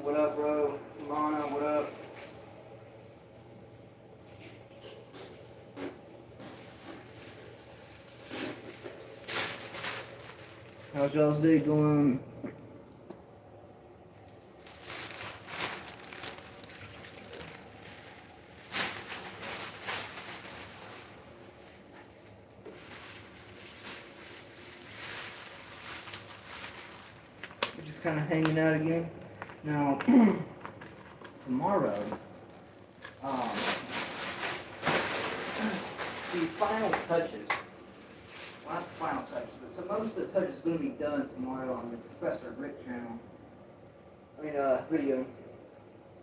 what up, bro? Lana, what up? How's y'all's day going? We're just kind of hanging out again. Now, tomorrow, the final touches, well, not the final touches, but so most of the touches going to be done tomorrow on the Professor Rick channel. Video.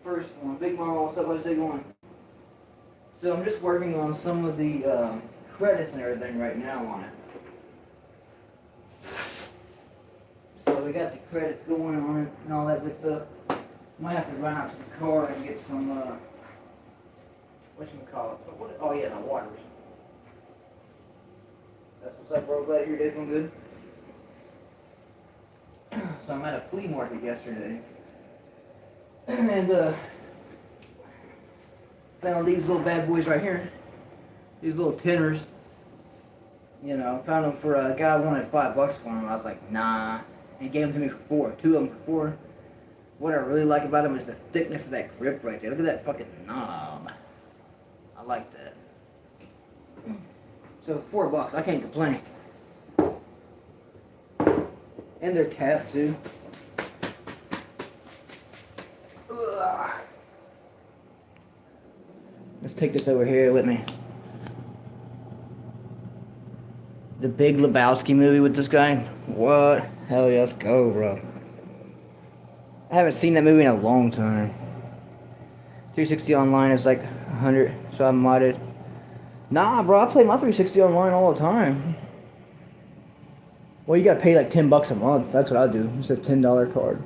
First one, Big Mama, what's up, how's your day going? So I'm just working on some of the credits and everything right now on it. So we got the credits going on it and all that good stuff. Might have to run out to the car and get some, whatchamacallit. So what, oh yeah, no, waters. That's what's up, bro. Glad your day's going good. So I'm at a flea market yesterday. And, found these little bad boys right here. These little tinners. You know, found them for a guy wanted $5 for them. I was like, nah. And he gave them to me for 4. 2 of them for 4. What I really like about them is the thickness of that grip right there. Look at that fucking knob. I like that. So $4, I can't complain. And they're tapped too. Ugh. Let's take this over here with me. The Big Lebowski movie with this guy. What? Hell yeah, let's go, bro. I haven't seen that movie in a long time. 360 online is like 100, so I'm modded. Nah, bro, I play my 360 online all the time. Well, you gotta pay like $10 a month. That's what I do. It's a $10 card.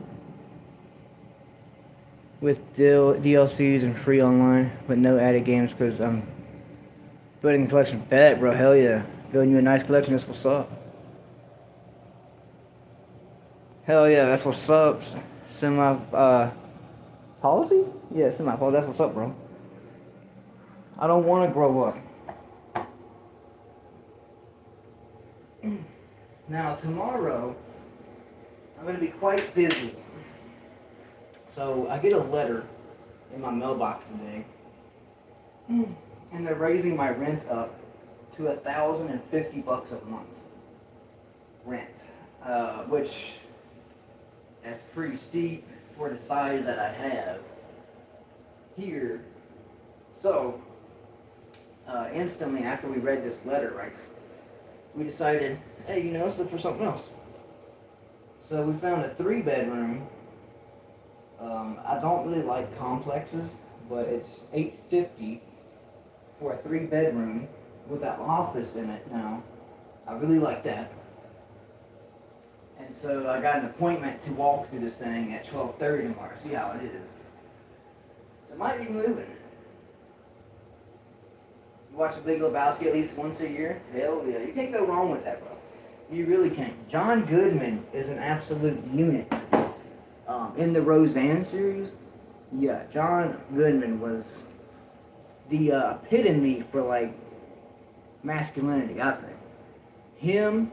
With DLCs and free online, but no added games because I'm building a collection. Bet, bro, hell yeah. Building you a nice collection, that's what's up. Hell yeah, that's what's up. Policy? Yeah, semi-policy, that's what's up, bro. I don't want to grow up. Now, tomorrow, I'm going to be quite busy. So, I get a letter in my mailbox today. And they're raising my rent up to $1,050 a month. Rent. Which, that's pretty steep for the size that I have here. So, instantly after we read this letter, right, we decided, hey, you know, let's look for something else. So we found a 3-bedroom. I don't really like complexes, but it's $850 for a 3-bedroom with an office in it now. I really like that. And so I got an appointment to walk through this thing at 12:30 tomorrow. See how it is. So I might be moving. You watch The Big Lebowski at least once a year? Hell yeah. You can't go wrong with that, bro. You really can't. John Goodman is an absolute unit. In the Roseanne series, yeah, John Goodman was the epitome for, like, masculinity, I think. Him,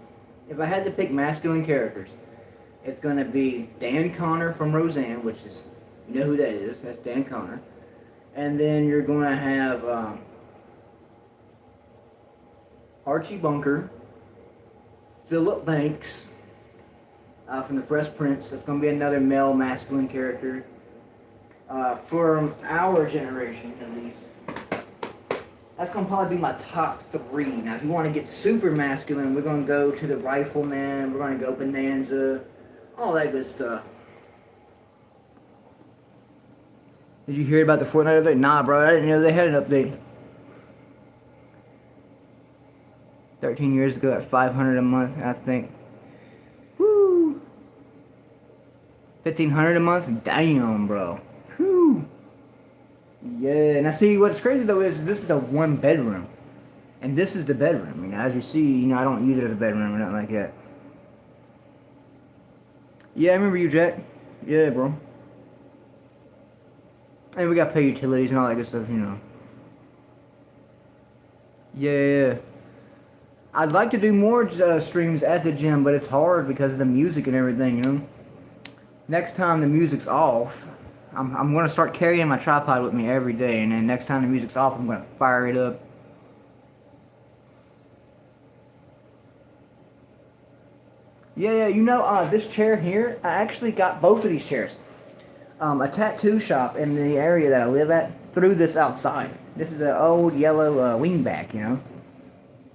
if I had to pick masculine characters, it's going to be Dan Connor from Roseanne, which is, you know who that is, that's Dan Connor. And then you're going to have Archie Bunker, Philip Banks from The Fresh Prince. That's going to be another male masculine character. From our generation, at least. That's going to probably be my top 3. Now, if you want to get super masculine, we're going to go to the Rifleman, we're going to go Bonanza, all that good stuff. Did you hear about the Fortnite update? Nah, bro, I didn't know they had an update. 13 years ago at $500 a month, I think. Woo! $1,500 a month? Damn, bro. Whew. Yeah, now see, what's crazy though is this is a 1-bedroom. And this is the bedroom. You know, as you see, you know, I don't use it as a bedroom or nothing like that. Yeah, I remember you, Jack. Yeah, bro. And we got to pay utilities and all that good stuff, you know. Yeah. I'd like to do more streams at the gym, but it's hard because of the music and everything, you know. Next time the music's off, I'm going to start carrying my tripod with me every day, and then next time the music's off, I'm going to fire it up. Yeah, you know, this chair here, I actually got both of these chairs. A tattoo shop in the area that I live at threw this outside. This is an old yellow wingback, you know.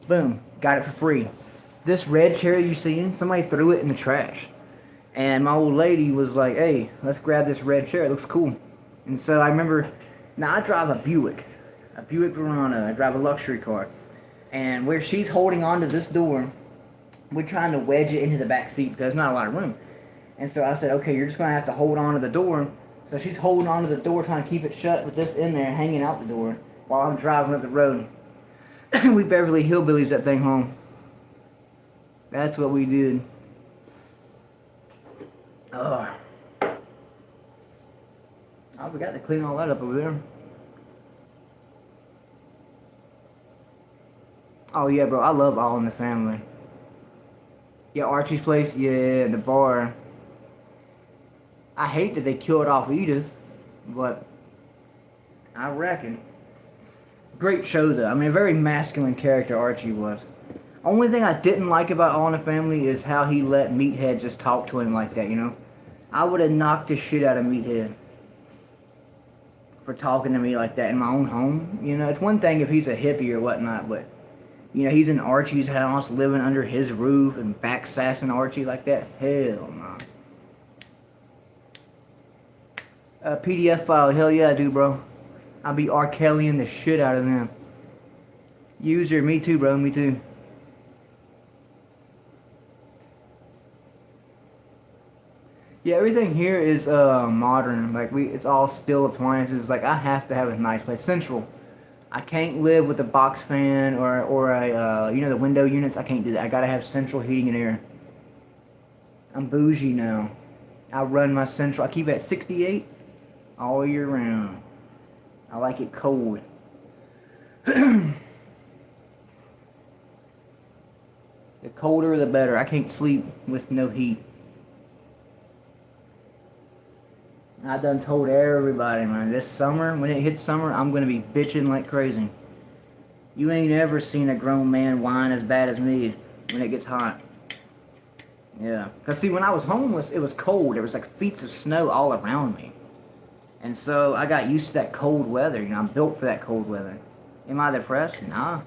Boom, got it for free. This red chair you see, somebody threw it in the trash. And my old lady was like, hey, let's grab this red chair, it looks cool. And so I remember, now I drive a Buick Verona, I drive a luxury car. And where she's holding onto this door, we're trying to wedge it into the back seat because there's not a lot of room. And so I said, okay, you're just going to have to hold on to the door. So she's holding on to the door, trying to keep it shut with this in there, hanging out the door, while I'm driving up the road. We Beverly Hillbillies that thing home. That's what we did. Oh, we got to clean all that up over there. Oh, yeah, bro, I love All in the Family. Yeah, Archie's place, yeah, the bar. I hate that they killed off Edith, but I reckon. Great show, though. I mean, a very masculine character Archie was. Only thing I didn't like about All in the Family is how he let Meathead just talk to him like that, you know? I would have knocked the shit out of Meathead for talking to me like that in my own home. You know, it's one thing if he's a hippie or whatnot, but, you know, he's in Archie's house, living under his roof, and backsassing Archie like that. Hell no. PDF file, hell yeah I do, bro. I'll be R. Kellying the shit out of them. User, me too, bro, me too. Yeah, everything here is modern. Like it's all steel appliances. Like I have to have a nice place. Central. I can't live with a box fan or a you know, the window units. I can't do that. I gotta have central heating and air. I'm bougie now. I run my central. I keep it at 68 all year round. I like it cold. The colder the better. I can't sleep with no heat. I done told everybody, man, this summer, when it hits summer, I'm going to be bitching like crazy. You ain't ever seen a grown man whine as bad as me when it gets hot. Yeah. Because, see, when I was homeless, it was cold. There was, like, feet of snow all around me. And so I got used to that cold weather. You know, I'm built for that cold weather. Am I depressed? Nah.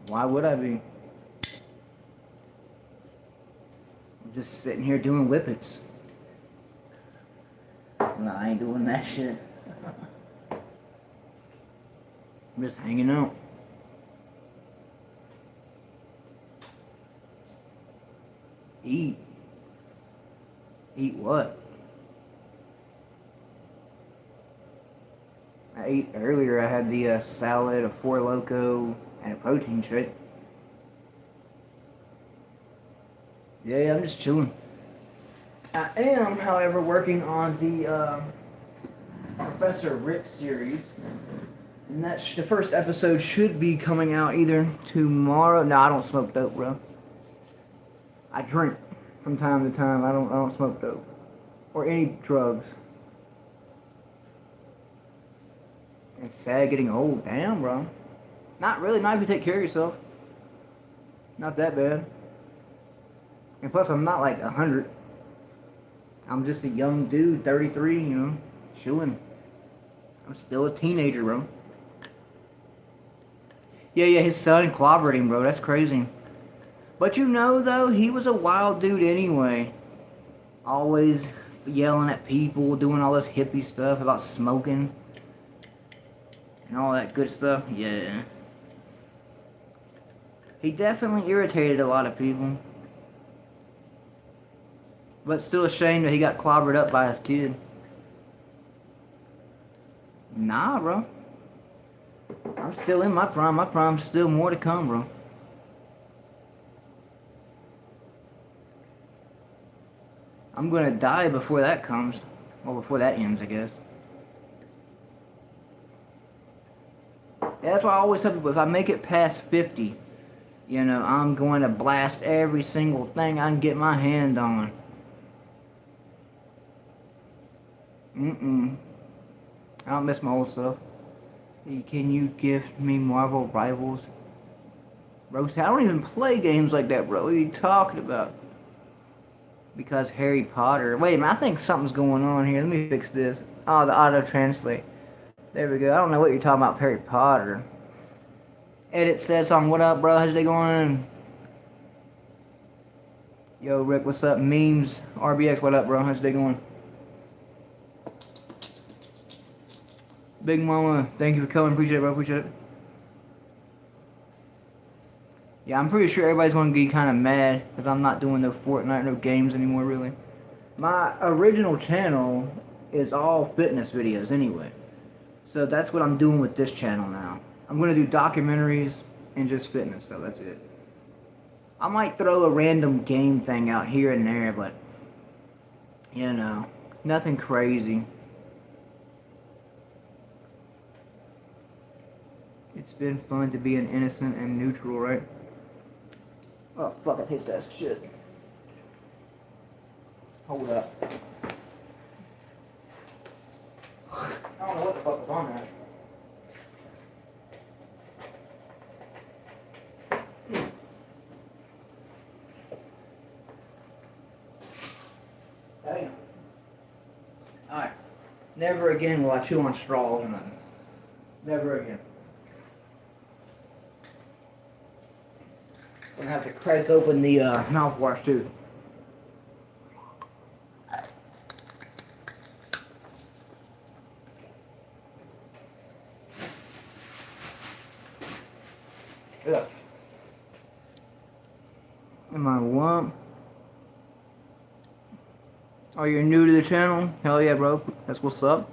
Why would I be? I'm just sitting here doing whippets. No, I ain't doing that shit. I'm just hanging out. Eat. Eat what? I ate earlier. I had the salad, a Four Loko, and a protein shake. Yeah, I'm just chilling. I am, however, working on the Professor Rick series. And that's the first episode should be coming out either tomorrow. No, I don't smoke dope, bro. I drink from time to time. I don't smoke dope or any drugs. It's sad getting old. Damn, bro. Not really. Not if you take care of yourself. Not that bad. And plus, I'm not like 100. I'm just a young dude, 33, you know, chilling. I'm still a teenager, bro. Yeah, his son clobbered him, bro. That's crazy. But you know, though, he was a wild dude anyway. Always yelling at people, doing all this hippie stuff about smoking. And all that good stuff. Yeah. He definitely irritated a lot of people. But still ashamed that he got clobbered up by his kid. Nah, bro. I'm still in my prime. My prime's still more to come, bro. I'm gonna die before that comes. Well, before that ends, I guess. Yeah, that's why I always tell people, if I make it past 50, you know, I'm going to blast every single thing I can get my hand on. I don't miss my old stuff. Hey, can you give me Marvel Rivals? Roast? I don't even play games like that, bro. What are you talking about? Because Harry Potter. Wait a minute, I think something's going on here. Let me fix this. Oh, the auto-translate. There we go. I don't know what you're talking about, Harry Potter. Edit said something. What up, bro? How's it going? Yo, Rick, what's up? Memes. RBX, what up, bro? How's it going? Big Mama, thank you for coming. Appreciate it, bro. Appreciate it. Yeah, I'm pretty sure everybody's going to be kind of mad because I'm not doing no Fortnite, no games anymore, really. My original channel is all fitness videos anyway. So that's what I'm doing with this channel now. I'm going to do documentaries and just fitness, so that's it. I might throw a random game thing out here and there, but, you know, nothing crazy. It's been fun to be an innocent and neutral, right? Oh, fuck, I taste that shit. Hold up. I don't know what the fuck was on that. Damn. Alright. Never again will I chew on straws or nothing. Never again. I'm gonna have to crack open the mouthwash too. Yeah. Am I a lump? Oh, you're new to the channel? Hell yeah, bro. That's what's up.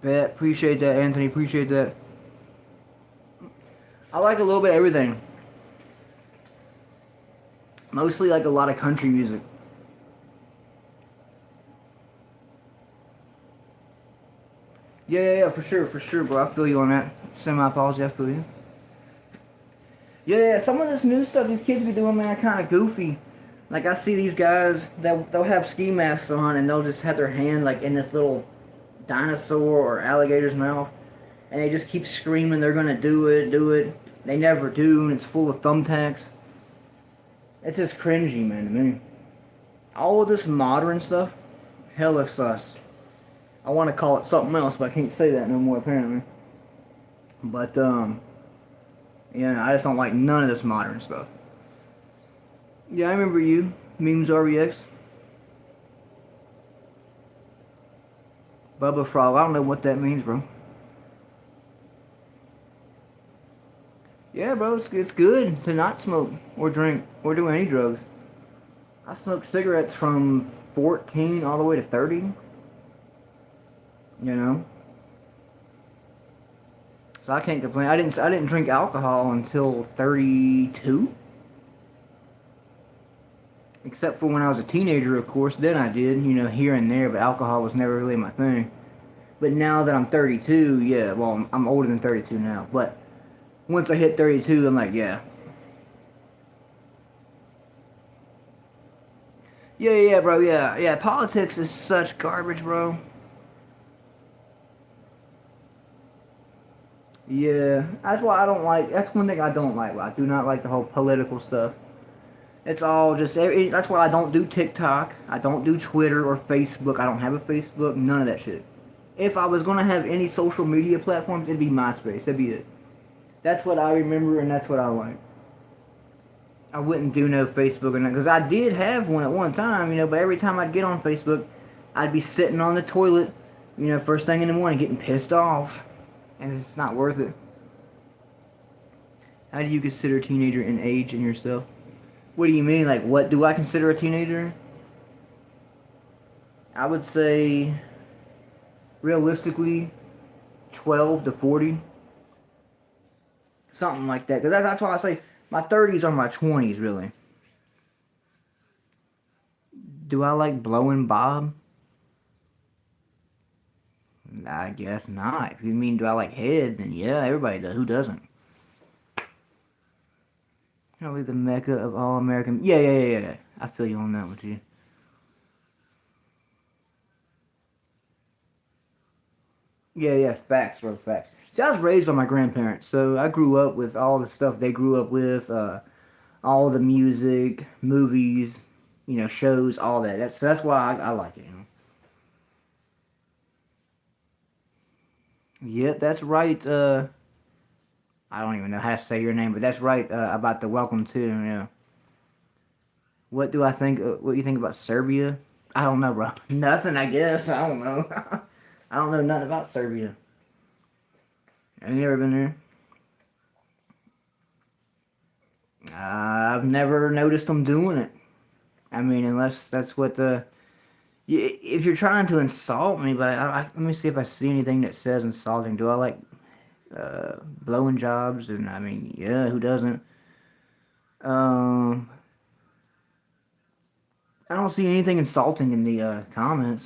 Bet. Appreciate that, Anthony. Appreciate that. I like a little bit of everything. Mostly like a lot of country music. Yeah, for sure, bro. I feel you on that. Semi-apology, I feel you. Yeah, some of this new stuff these kids be doing, man, kind of goofy. Like, I see these guys, they'll have ski masks on, and they'll just have their hand, like, in this little dinosaur or alligator's mouth. And they just keep screaming they're gonna do it. They never do, and it's full of thumbtacks. It's just cringy, man, to me. All of this modern stuff, hella sus. I want to call it something else, but I can't say that no more, apparently. But, you know, I just don't like none of this modern stuff. Yeah, I remember you, Memes RBX. Bubba Frog, I don't know what that means, bro. Yeah, bro, it's good to not smoke or drink or do any drugs. I smoked cigarettes from 14 all the way to 30. You know? So I can't complain. I didn't drink alcohol until 32. Except for when I was a teenager, of course. Then I did, you know, here and there, but alcohol was never really my thing. But now that I'm 32, yeah, well, I'm older than 32 now, but once I hit 32, I'm like, yeah. Yeah, bro, yeah. Politics is such garbage, bro. Yeah, that's why I don't like, that's one thing I don't like. I do not like the whole political stuff. It's all just, that's why I don't do TikTok. I don't do Twitter or Facebook. I don't have a Facebook, none of that shit. If I was going to have any social media platforms, it'd be MySpace. That'd be it. That's what I remember, and that's what I like. I wouldn't do no Facebook or nothing, because I did have one at one time, you know, but every time I'd get on Facebook, I'd be sitting on the toilet, you know, first thing in the morning, getting pissed off, and it's not worth it. How do you consider a teenager in age and yourself? What do you mean? Like, what do I consider a teenager? I would say, realistically, 12 to 40. Something like that. Because that's why I say my 30s are my 20s, really. Do I like blowing Bob? I guess not. If you mean do I like head, then yeah, everybody does. Who doesn't? Probably the mecca of all American. Yeah, yeah, yeah, yeah. I feel you on that one too. Yeah, yeah, facts, bro, facts. See, I was raised by my grandparents, so I grew up with all the stuff they grew up with, all the music, movies, shows, all that. That's why I like it. Yep, that's right. I don't even know how to say your name, but that's right about the welcome to. Yeah. What do I think? What do you think about Serbia? I don't know, bro. Nothing, I guess. I don't know. I don't know nothing about Serbia. Have you never been there? I've never noticed them doing it. I mean, unless that's what the. If you're trying to insult me, but let me see if I see anything that says insulting. Do I like blowing jobs? And I mean, yeah, who doesn't? Um, I don't see anything insulting in the comments.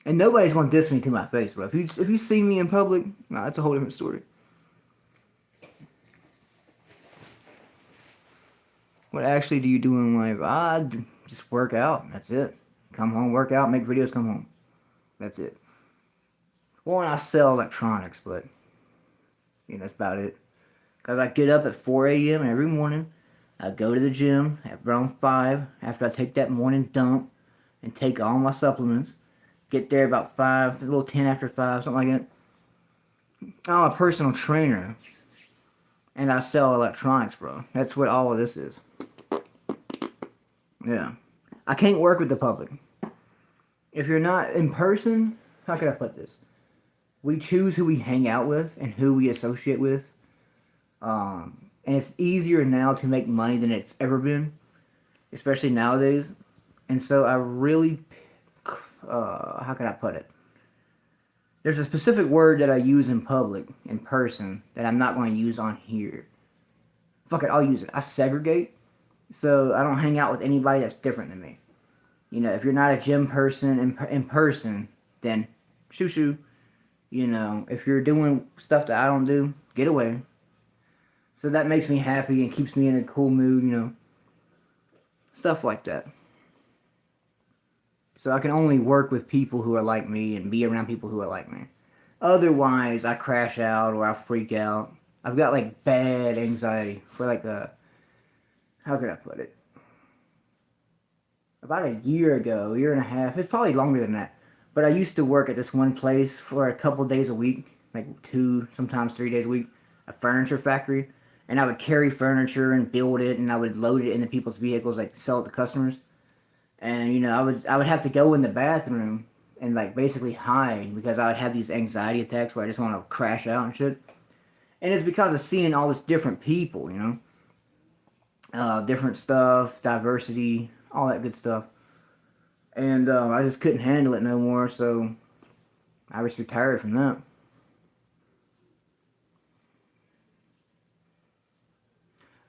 And nobody's gonna diss me to my face, bro. If you see me in public, nah, that's a whole different story. What actually do you do in life? I just work out. That's it. Come home, work out, make videos, come home. That's it. Well, and I sell electronics, but that's about it. Cause I get up at 4 a.m. every morning. I go to the gym at around 5 after I take that morning dump and take all my supplements. Get there about 5, a little 10 after 5, something like that. I'm a personal trainer, and I sell electronics, bro. That's what all of this is. Yeah. I can't work with the public. If you're not in person, how can I put this? We choose who we hang out with and who we associate with. And it's easier now to make money than it's ever been, especially nowadays. And so I really, how can I put it? There's a specific word that I use in public, in person, that I'm not going to use on here. Fuck it, I'll use it. I segregate, so I don't hang out with anybody that's different than me. If you're not a gym person in person, then shoo shoo. If you're doing stuff that I don't do, get away. So that makes me happy and keeps me in a cool mood, stuff like that. So I can only work with people who are like me and be around people who are like me. Otherwise, I crash out or I freak out. I've got like bad anxiety for like how can I put it? About a year ago, year and a half, it's probably longer than that. But I used to work at this one place for a couple days a week, like 2, sometimes 3 days a week, a furniture factory. And I would carry furniture and build it, and I would load it into people's vehicles, like sell it to customers. And I would have to go in the bathroom and like basically hide because I would have these anxiety attacks where I just want to crash out and shit. And it's because of seeing all this different people, different stuff, diversity, all that good stuff. And I just couldn't handle it no more, so I was retired from that.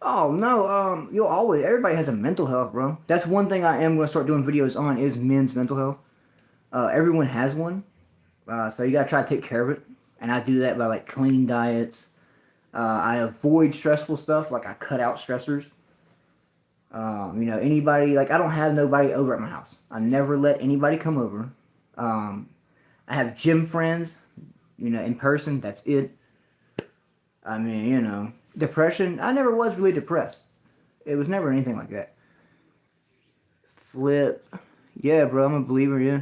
Oh no, you'll always everybody has a mental health, bro. That's one thing I am gonna start doing videos on is men's mental health. Everyone has one, so you gotta try to take care of it, and I do that by like clean diets. I avoid stressful stuff, like I cut out stressors. Anybody like I don't have nobody over at my house. I never let anybody come over. I have gym friends, in person. That's it. I mean, depression. I never was really depressed. It was never anything like that. Flip. Yeah, bro, I'm a believer, yeah.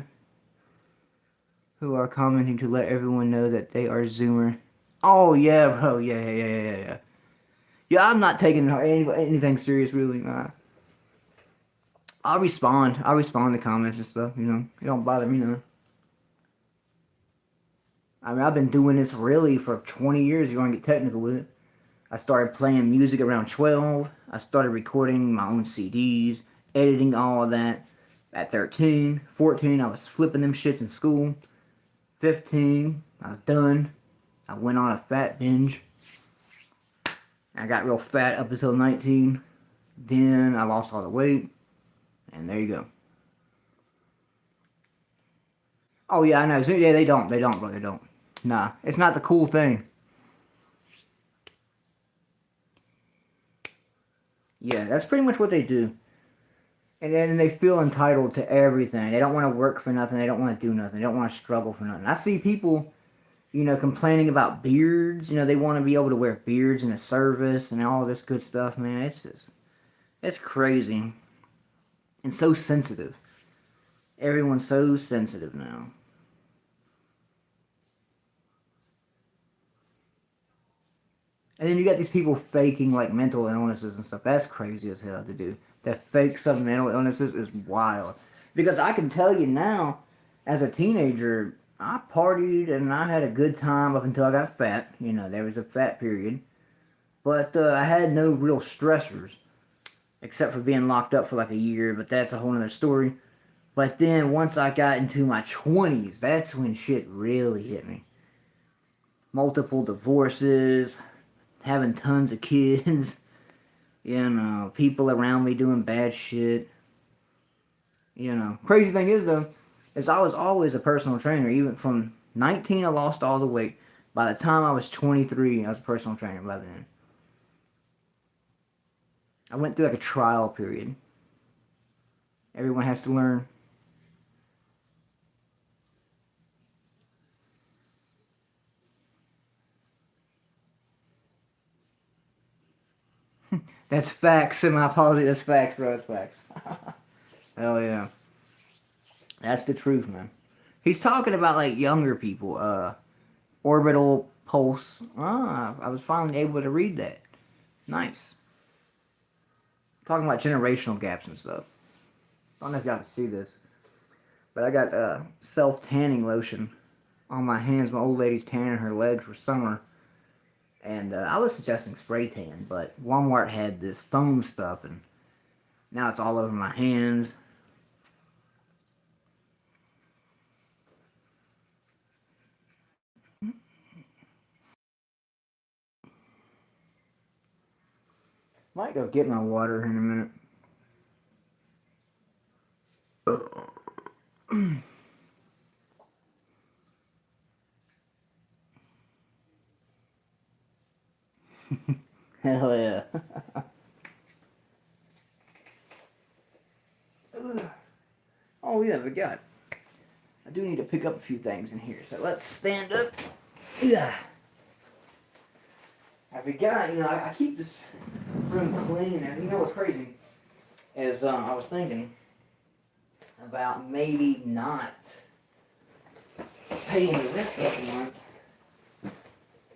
Who are commenting to let everyone know that they are Zoomer. Oh, yeah, bro. Yeah, yeah, yeah, yeah, yeah. Yeah, I'm not taking anything serious, really. Nah. I'll respond. I'll respond to comments and stuff. It don't bother me, no. I mean, I've been doing this really for 20 years. You're going to get technical with it. I started playing music around 12. I started recording my own CDs, editing all of that. At 13, 14, I was flipping them shits in school. 15, I was done. I went on a fat binge. I got real fat up until 19. Then I lost all the weight. And there you go. Oh yeah, I know. Yeah, they don't. They don't, bro. They don't. Nah, it's not the cool thing. Yeah, that's pretty much what they do. And then they feel entitled to everything. They don't want to work for nothing. They don't want to do nothing. They don't want to struggle for nothing. I see people, complaining about beards. They want to be able to wear beards in a service and all this good stuff, man. It's crazy and so sensitive. Everyone's so sensitive now. And then you got these people faking like mental illnesses and stuff. That's crazy as hell to do. That fake stuff, mental illnesses, is wild. Because I can tell you now, as a teenager, I partied and I had a good time up until I got fat. There was a fat period. But I had no real stressors, except for being locked up for like a year, but that's a whole other story. But then once I got into my 20s, that's when shit really hit me. Multiple divorces, having tons of kids, people around me doing bad shit. Crazy thing is though, is I was always a personal trainer. Even from 19, I lost all the weight. By the time I was 23, I was a personal trainer by then. I went through like a trial period. Everyone has to learn. That's facts, and my apologies. That's facts, bro. That's facts. Hell yeah. That's the truth, man. He's talking about like younger people. Orbital pulse. I was finally able to read that. Nice. Talking about generational gaps and stuff. I don't know if y'all can see this, but I got self tanning lotion on my hands. My old lady's tanning her legs for summer, and I was suggesting spray tan, but Walmart had this foam stuff, and now it's all over my hands. Might go get my water in a minute. Hell yeah. Oh yeah, we got. I do need to pick up a few things in here, so let's stand up. Yeah. I forgot, I keep this room clean, and what's crazy is I was thinking about maybe not paying the rent this month.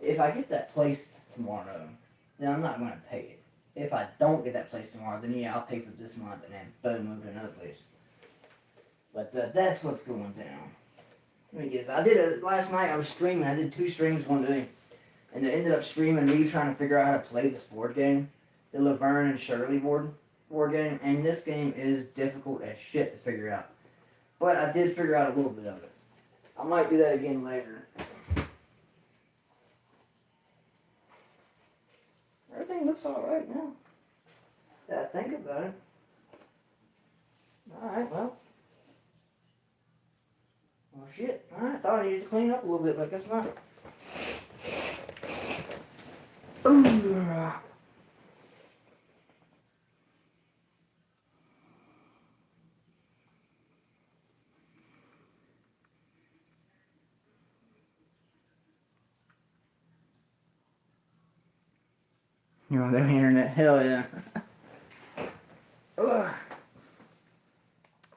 If I get that place tomorrow, then I'm not going to pay it. If I don't get that place tomorrow, then yeah, I'll pay for this month and then boom, move to another place. But that's what's going down. Let me guess. Last night I was streaming. I did 2 streams one day. And it ended up streaming me trying to figure out how to play this board game. The Laverne and Shirley board game. And this game is difficult as shit to figure out. But I did figure out a little bit of it. I might do that again later. Everything looks alright now. Did I think about it? Alright, well. Well, shit. Alright, I thought I needed to clean up a little bit, but I guess not. Ooh. The internet. Hell yeah. Ugh.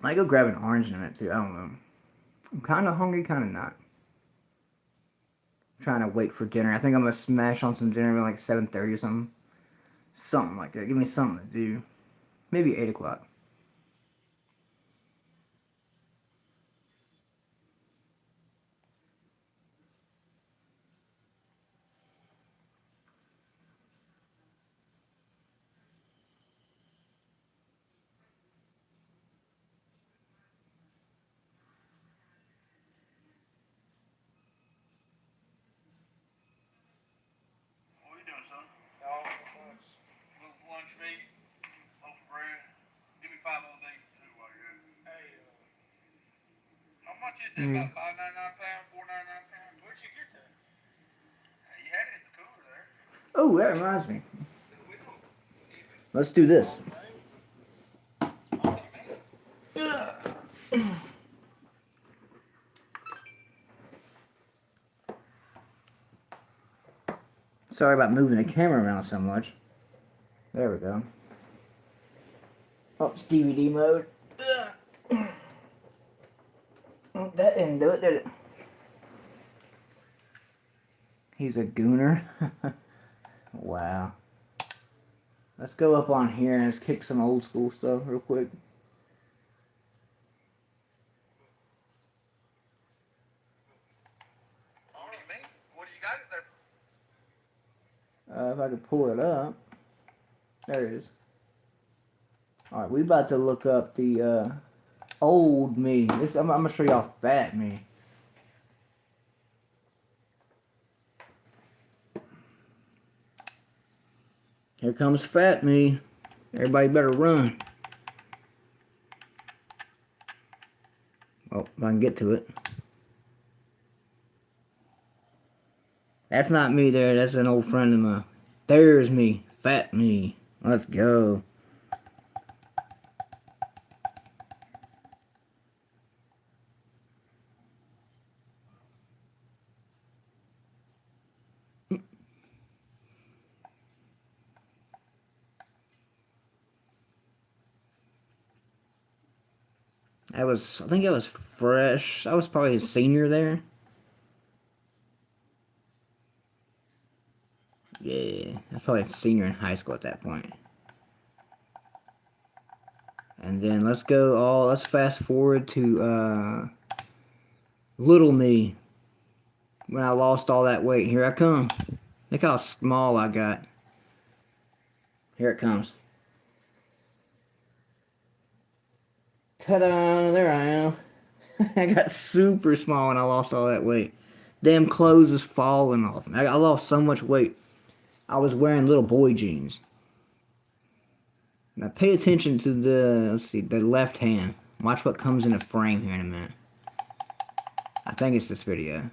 Might go grab an orange in a minute too. I don't know. I'm kind of hungry, kind of not. I'm trying to wait for dinner. I think I'm gonna smash on some dinner at like 7:30 or something. Something like that. Give me something to do. Maybe 8 o'clock. Son? No, lunch. Little lunch meat, loaf of bread. Mm. About £5.99 £4.99. Where'd you get that? You had it in the cooler there. Oh, that reminds me. Let's do this. Sorry about moving the camera around so much. There we go. Oh, it's DVD mode. Oh, that didn't do it, did it? He's a gooner. Wow. Let's go up on here and let's kick some old school stuff real quick. What do you got there? If I could pull it up. There it is. Alright, we about to look up the old me. I'm going to show y'all fat me. Here comes fat me. Everybody better run. Oh, if I can get to it. That's not me there. That's an old friend of mine. There's me. Fat me. Let's go. I think I was fresh. I was probably a senior there. Yeah, I was probably a senior in high school at that point. And then let's fast forward to little me. When I lost all that weight. Here I come. Look how small I got. Here it comes. Ta-da! There I am. I got super small when I lost all that weight. Damn clothes is falling off. I lost so much weight. I was wearing little boy jeans. Now pay attention to the left hand. Watch what comes in the frame here in a minute. I think it's this video.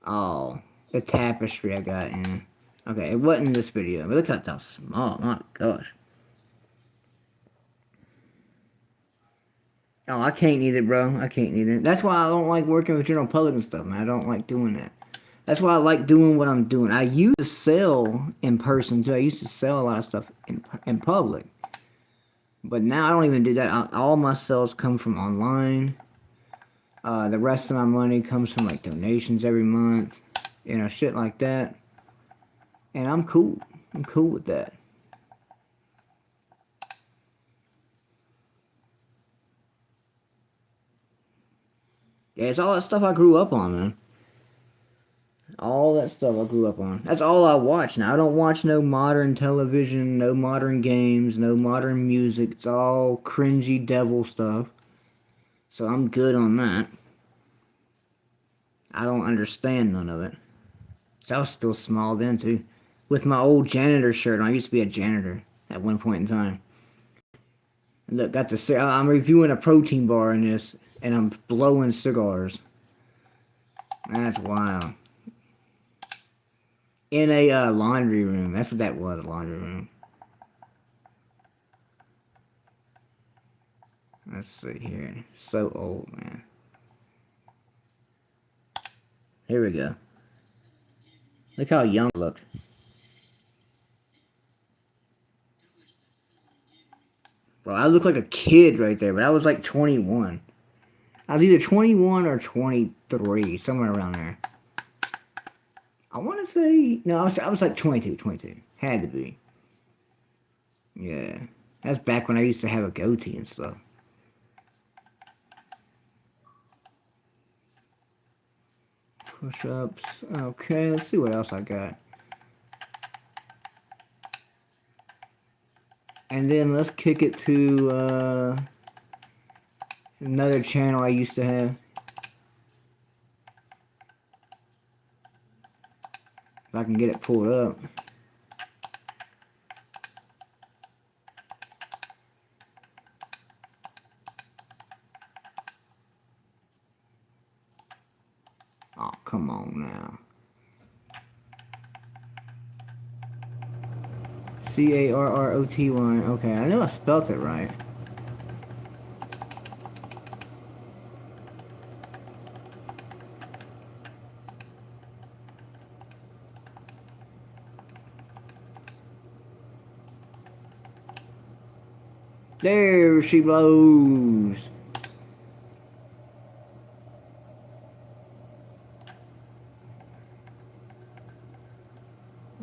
Oh, the tapestry I got in. Okay, it wasn't this video, but look how small. My gosh. Oh, I can't eat it, bro. I can't eat it. That's why I don't like working with general public and stuff, man. I don't like doing that. That's why I like doing what I'm doing. I used to sell in person, too. I used to sell a lot of stuff in public. But now I don't even do that. All my sales come from online. The rest of my money comes from, like, donations every month. You know, shit like that. And I'm cool. I'm cool with that. Yeah, it's all that stuff I grew up on, man. All that stuff I grew up on. That's all I watch now. I don't watch no modern television, no modern games, no modern music. It's all cringy devil stuff. So I'm good on that. I don't understand none of it. So I was still small then, too. With my old janitor shirt on. I used to be a janitor at one point in time. Look, I'm reviewing a protein bar in this, and I'm blowing cigars. That's wild. In a laundry room. That's what that was, a laundry room. Let's see here. So old, man. Here we go. Look how young I looked. Bro, I look like a kid right there, but I was like 21. I was either 21 or 23, somewhere around there. I want to say, no, I was like 22. Had to be. Yeah. That's back when I used to have a goatee and stuff. Push-ups. Okay, let's see what else I got. And then let's kick it to another channel I used to have. If I can get it pulled up. Come on now. Carroty. Okay, I know I spelt it right. There she blows.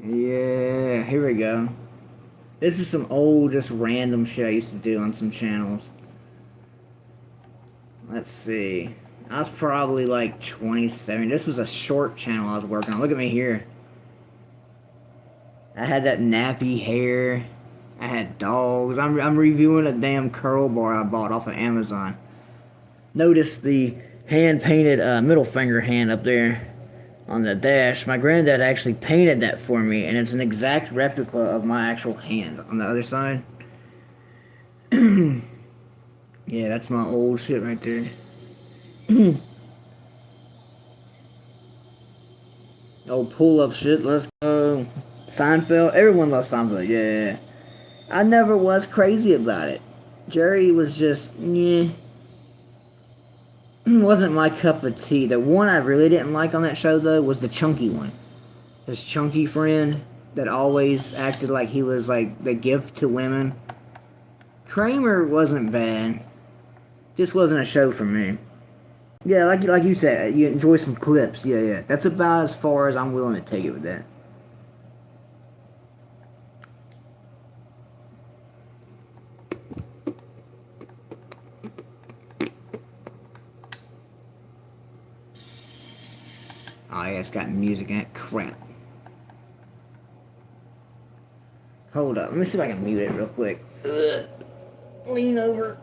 Yeah, here we go. This is some old, just random shit I used to do on some channels. Let's see. I was probably like 27. This was a short channel I was working on. Look at me here. I had that nappy hair. I had dogs. I'm reviewing a damn curl bar I bought off of Amazon. Notice the hand-painted middle finger hand up there on the dash. My granddad actually painted that for me, and it's an exact replica of my actual hand on the other side. Yeah, that's my old shit right there. Old pull-up shit, let's go. Seinfeld, everyone loves Seinfeld, yeah. I never was crazy about it. Jerry was just, yeah. Wasn't my cup of tea. The one I really didn't like on that show, though, was the chunky one. His chunky friend that always acted like he was, like, the gift to women. Kramer wasn't bad. Just wasn't a show for me. Yeah, like you said, you enjoy some clips. Yeah. That's about as far as I'm willing to take it with that. Oh, yeah, it's got music in it. Crap. Hold up. Let me see if I can mute it real quick. Ugh. Lean over.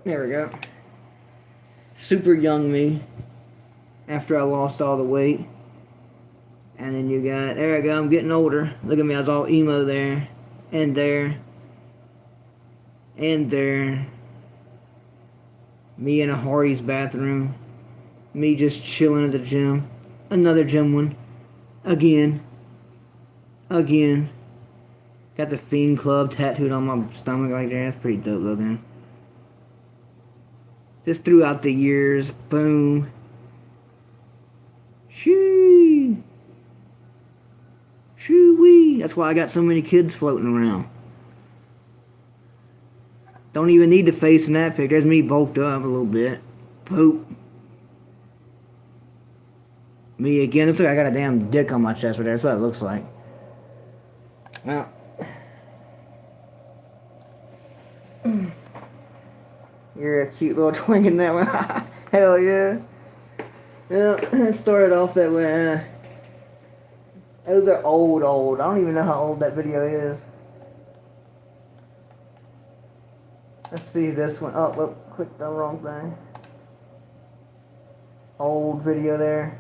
There we go. Super young me. After I lost all the weight. And then you got, there I go, I'm getting older. Look at me, I was all emo there. And there. And there. Me in a Hardy's bathroom. Me just chilling at the gym. Another gym one. Again. Got the Fiend Club tattooed on my stomach like that. That's pretty dope looking. Just throughout the years. Boom. Shoo. Shoo-wee. That's why I got so many kids floating around. Don't even need the face in that pic. There's me bulked up a little bit. Poop. Me again. Looks like I got a damn dick on my chest right there. That's what it looks like. Well. You're a cute little twink in that one. Hell yeah. Yeah, it started off that way. Those are old. I don't even know how old that video is. Let's see this one. Oh, whoop, clicked the wrong thing. Old video there.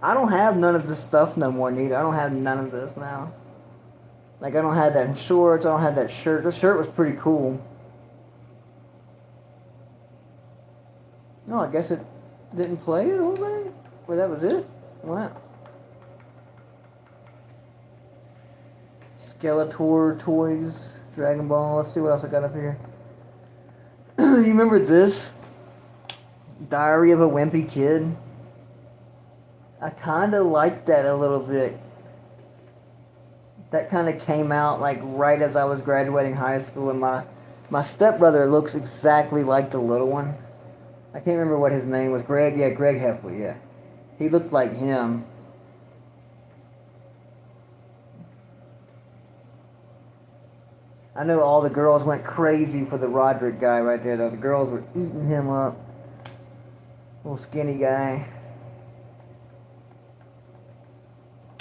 I don't have none of this stuff no more, neither. I don't have none of this now. Like, I don't have that in shorts. I don't have that shirt. This shirt was pretty cool. No, I guess it didn't play the whole thing? Well, that was it? Wow. Skeletor toys. Dragon Ball. Let's see what else I got up here. You remember this? Diary of a Wimpy Kid? I kind of liked that a little bit. That kind of came out like right as I was graduating high school, and my stepbrother looks exactly like the little one. I can't remember what his name was. Greg? Yeah, Greg Heffley, yeah. He looked like him. I know all the girls went crazy for the Roderick guy right there, though. The girls were eating him up. Little skinny guy.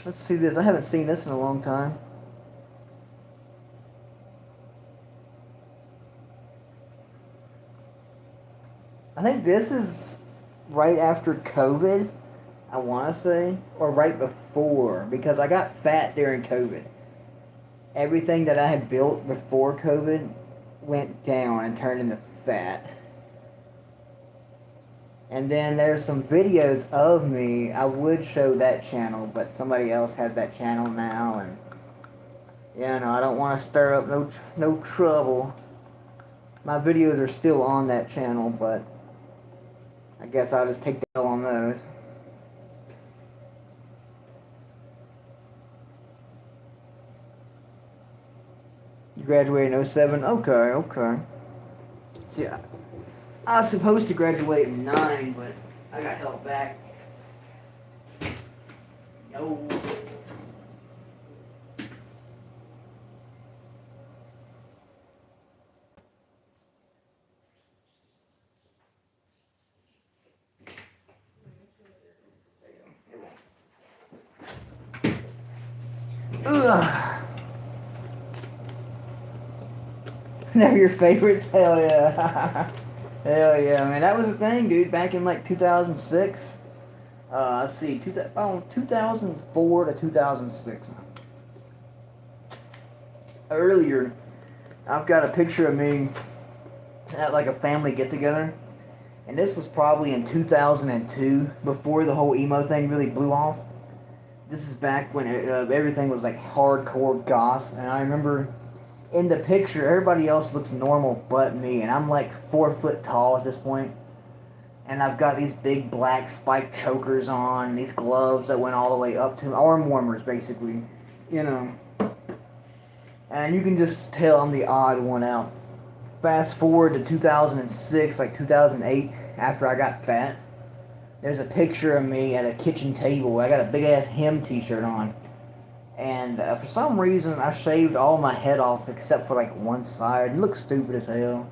Let's see this. I haven't seen this in a long time. I think this is right after COVID, I want to say. Or right before. Because I got fat during COVID. Everything that I had built before COVID went down and turned into fat. And then there's some videos of me. I would show that channel, but somebody else has that channel now, and I don't want to stir up no trouble. My videos are still on that channel, but I guess I'll just take the L on those. You graduated in 07? Okay. See, I was supposed to graduate in 9, but I got held back. No. Ugh. They're your favorites? Hell yeah. Hell yeah, man. That was the thing, dude. Back in like 2006. Let's see. 2004 to 2006. Earlier, I've got a picture of me at like a family get-together. And this was probably in 2002, before the whole emo thing really blew off. This is back when everything was like hardcore goth. And I remember in the picture, everybody else looks normal but me. And I'm like 4 foot tall at this point. And I've got these big black spiked chokers on, these gloves that went all the way up to arm warmers, basically. And you can just tell I'm the odd one out. Fast forward to 2006, like 2008, after I got fat. There's a picture of me at a kitchen table. I got a big ass Him t-shirt on. And for some reason, I shaved all my head off except for like one side. It looks stupid as hell.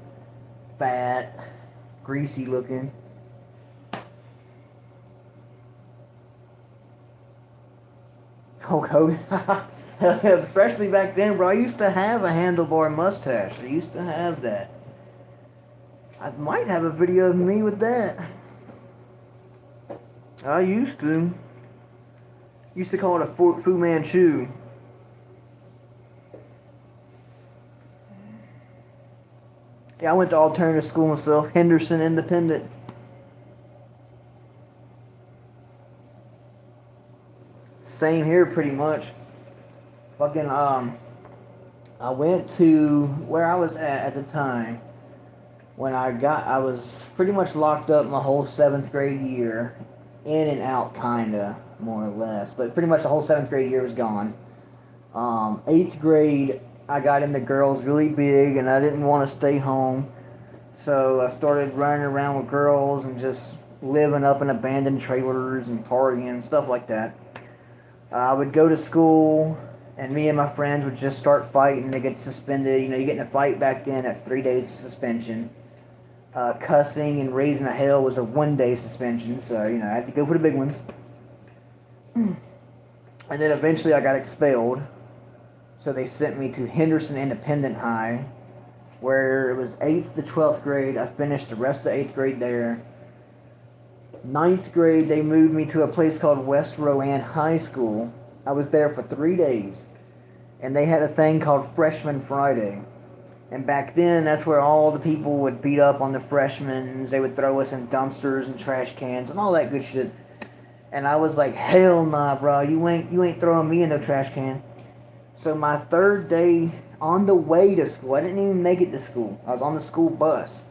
Fat, greasy looking. Hulk Hogan. Especially back then, bro. I used to have a handlebar mustache. I used to have that. I might have a video of me with that. I used to. Used to call it a Fu Manchu. Yeah, I went to alternative school myself. Henderson Independent. Same here, pretty much. Fucking, I went to where I was at the time. When I was pretty much locked up my whole 7th grade year. In and out, kinda, more or less. But pretty much the whole 7th grade year was gone. 8th grade, I got into girls really big, and I didn't want to stay home. So I started running around with girls and just living up in abandoned trailers and partying and stuff like that. I would go to school, and me and my friends would just start fighting. They get suspended. You get in a fight back then, that's 3 days of suspension. Cussing and raising a hell was a 1-day suspension, so, I had to go for the big ones. And then eventually I got expelled. So they sent me to Henderson Independent High, where it was 8th to 12th grade. I finished the rest of 8th grade there. 9th grade, they moved me to a place called West Rowan High School. I was there for 3 days. And they had a thing called Freshman Friday. And back then, that's where all the people would beat up on the freshmen. They would throw us in dumpsters and trash cans and all that good shit. And I was like, hell nah, bro. You ain't throwing me in no trash can. So my 3rd day on the way to school, I didn't even make it to school. I was on the school bus.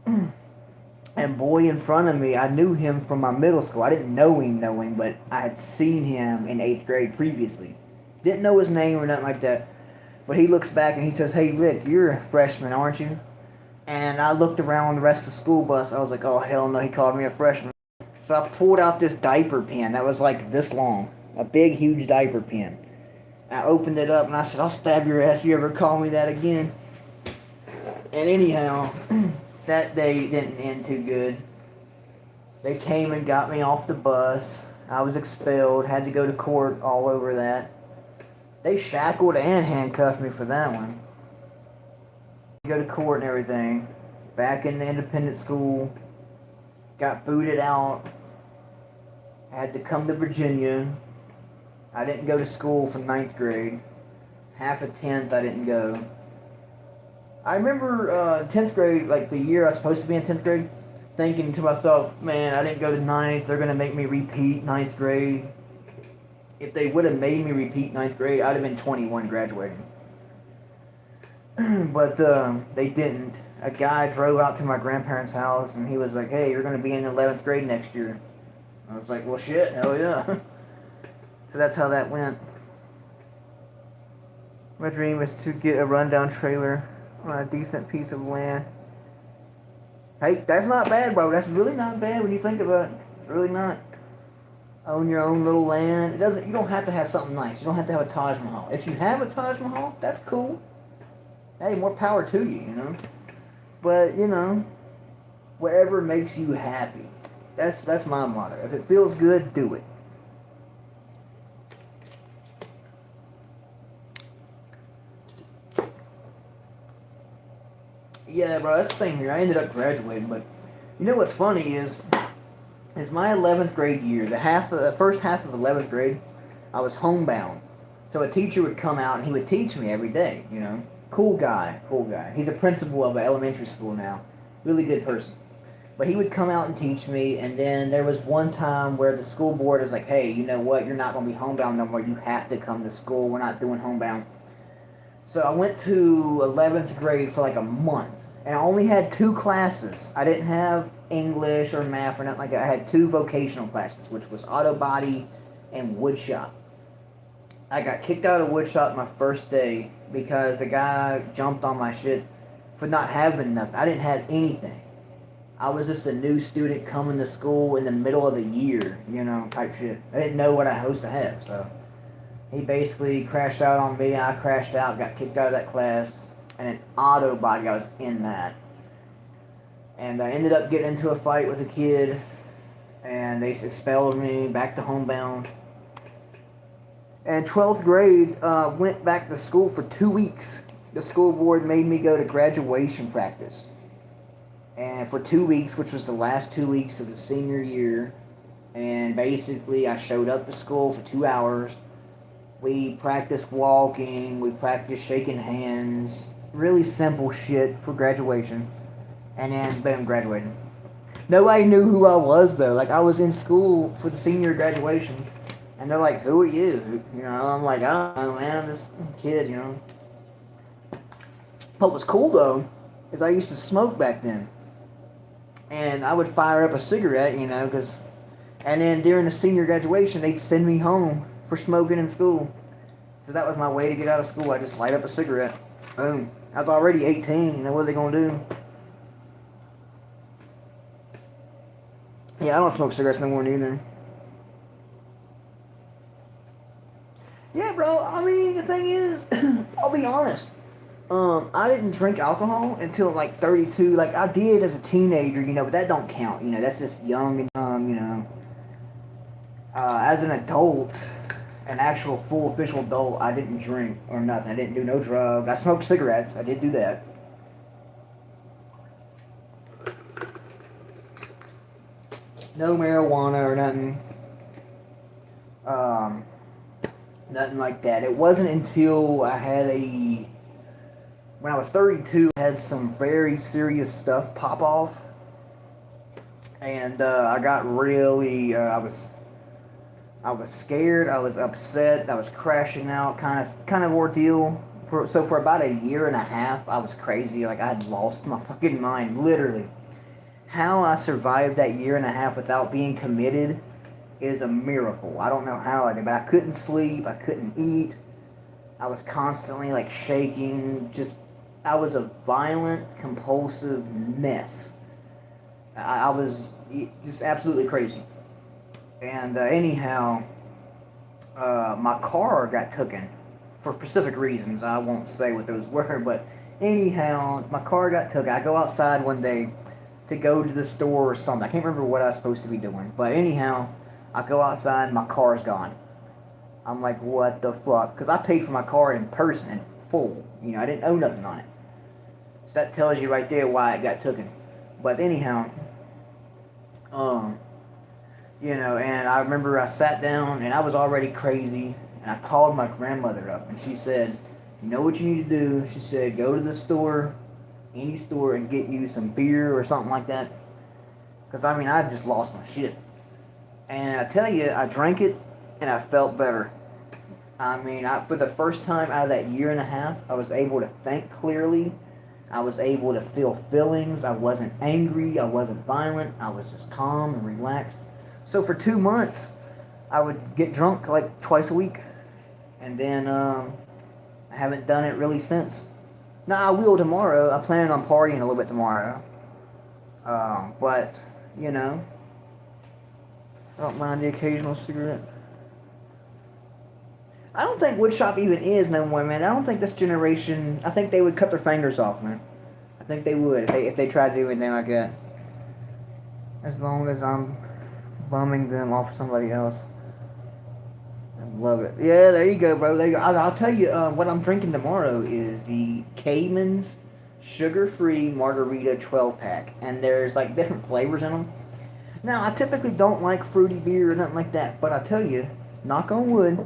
And boy in front of me, I knew him from my middle school. I didn't know him, but I had seen him in 8th grade previously. Didn't know his name or nothing like that. But he looks back and he says, hey, Rick, you're a freshman, aren't you? And I looked around the rest of the school bus. I was like, oh, hell no, he called me a freshman. So I pulled out this diaper pen that was like this long. A big, huge diaper pen. I opened it up and I said, I'll stab your ass if you ever call me that again. And anyhow, that day didn't end too good. They came and got me off the bus. I was expelled, had to go to court all over that. They shackled and handcuffed me for that one. Go to court and everything. Back in the independent school. Got booted out. Had to come to Virginia. I didn't go to school for 9th grade. Half of 10th I didn't go. I remember 10th grade, like the year I was supposed to be in 10th grade, thinking to myself, man, I didn't go to ninth. They're gonna make me repeat ninth grade. If they would have made me repeat ninth grade, I'd have been 21 graduating. But they didn't. A guy drove out to my grandparents' house and he was like, "Hey, you're gonna be in 11th grade next year." I was like, "Well, shit, hell yeah." So that's how that went. My dream is to get a rundown trailer on a decent piece of land. Hey, that's not bad, bro. That's really not bad when you think about it. It's really not. Own your own little land. It doesn't. You don't have to have something nice. You don't have to have a Taj Mahal. If you have a Taj Mahal, that's cool. Hey, more power to you, you know. But you know, whatever makes you happy. That's my motto. If it feels good, do it. Yeah, bro, that's the same here. I ended up graduating, but you know what's funny is my 11th grade year, the first half of 11th grade, I was homebound. So a teacher would come out and he would teach me every day, you know. Cool guy. He's a principal of an elementary school now. Really good person. But he would come out and teach me, and then there was one time where the school board was like, "Hey, you know what? You're not going to be homebound no more. You have to come to school. We're not doing homebound." So I went to 11th grade for like a month, and I only had 2 classes. I didn't have English or math or nothing like that. I had 2 vocational classes, which was auto body and wood shop. I got kicked out of wood shop my first day because the guy jumped on my shit for not having nothing. I didn't have anything. I was just a new student coming to school in the middle of the year, you know, type shit. I didn't know what I was supposed to have, so he basically crashed out on me. I crashed out, got kicked out of that class, and an auto body, I was in that. And I ended up getting into a fight with a kid, and they expelled me back to homebound. And 12th grade, went back to school for 2 weeks. The school board made me go to graduation practice. And for 2 weeks, which was the last 2 weeks of the senior year, and basically I showed up to school for 2 hours. We practiced walking, we practiced shaking hands, really simple shit for graduation. And then, boom, graduated. Nobody knew who I was, though. Like, I was in school for the senior graduation, and they're like, "Who are you?" You know, I'm like, "I don't know, man, this kid, you know." What was cool, though, is I used to smoke back then. And I would fire up a cigarette, you know, and then during the senior graduation, they'd send me home for smoking in school. So that was my way to get out of school. I just light up a cigarette. Boom. I was already 18, you know, what are they going to do? Yeah, I don't smoke cigarettes no more neither. Yeah, bro, I mean, the thing is, I'll be honest. I didn't drink alcohol until like 32. Like I did as a teenager, you know, but that don't count. You know, that's just young and you know. As an adult, an actual full official adult, I didn't drink or nothing. I didn't do no drugs. I smoked cigarettes. I did do that. No marijuana or nothing. Nothing like that. It wasn't until when I was 32, I had some very serious stuff pop off, and I got really, I was scared, I was upset, I was crashing out, kind of ordeal. For about a year and a half, I was crazy. Like I had lost my fucking mind, literally. How I survived that year and a half without being committed is a miracle. I don't know how I did, but I couldn't sleep, I couldn't eat. I was constantly like shaking, I was a violent, compulsive mess. I was just absolutely crazy. And anyhow, my car got taken for specific reasons. I won't say what those were, but anyhow, my car got taken. I go outside one day to go to the store or something. I can't remember what I was supposed to be doing. But anyhow, I go outside and my car's gone. I'm like, what the fuck? Because I paid for my car in person, in full. You know, I didn't owe nothing on it. So that tells you right there why it got taken. But anyhow, you know, and I remember I sat down and I was already crazy, and I called my grandmother up and she said, "You know what you need to do?" She said, "Go to the store, any store, and get you some beer or something like that, Because, I mean, I just lost my shit. And I tell you, I drank it, and I felt better. I mean, for the first time out of that year and a half, I was able to think clearly. I was able to feel feelings. I wasn't angry. I wasn't violent. I was just calm and relaxed. So for 2 months, I would get drunk like twice a week. And then I haven't done it really since. Now, I will tomorrow. I plan on partying a little bit tomorrow. But, you know, I don't mind the occasional cigarette. I don't think woodshop even is no more, man. I don't think this generation. I think they would cut their fingers off, man. I think they would if they tried to do anything like that. As long as I'm bumming them off somebody else. I love it. Yeah, there you go, bro. There you go. I'll tell you what I'm drinking tomorrow is the Cayman's sugar-free margarita 12-pack, and there's like different flavors in them. Now, I typically don't like fruity beer or nothing like that, but I tell you, knock on wood.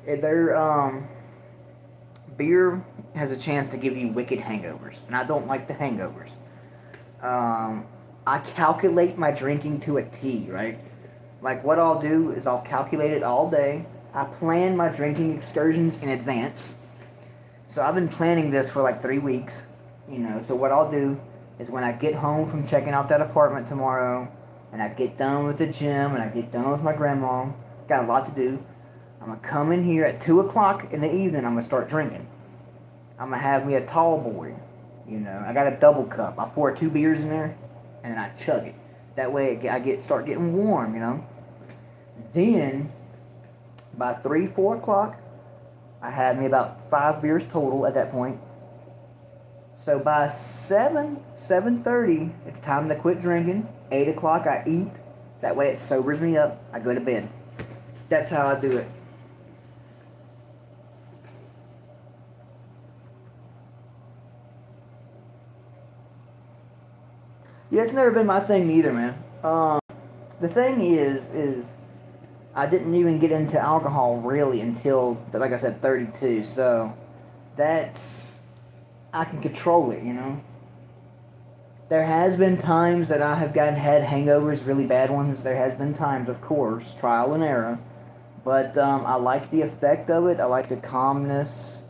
Their beer has a chance to give you wicked hangovers, and I don't like the hangovers. I calculate my drinking to a T, right? Like, what I'll do is I'll calculate it all day. I plan my drinking excursions in advance. So I've been planning this for like 3 weeks, you know. So what I'll do is when I get home from checking out that apartment tomorrow, and I get done with the gym, and I get done with my grandma, got a lot to do, I'm going to come in here at 2 o'clock in the evening. I'm going to start drinking. I'm going to have me a tall boy. You know, I got a double cup. I pour 2 beers in there, and then I chug it. That way I start getting warm, you know. Then, by 3, 4 o'clock, I had me about 5 beers total at that point. So by 7:30, it's time to quit drinking. 8 o'clock, I eat. That way it sobers me up. I go to bed. That's how I do it. Yeah, it's never been my thing either, man. The thing is I didn't even get into alcohol really until, like I said, 32. So I can control it, you know. There has been times that I have had hangovers, really bad ones. There has been times, of course, trial and error. But I like the effect of it. I like the calmness.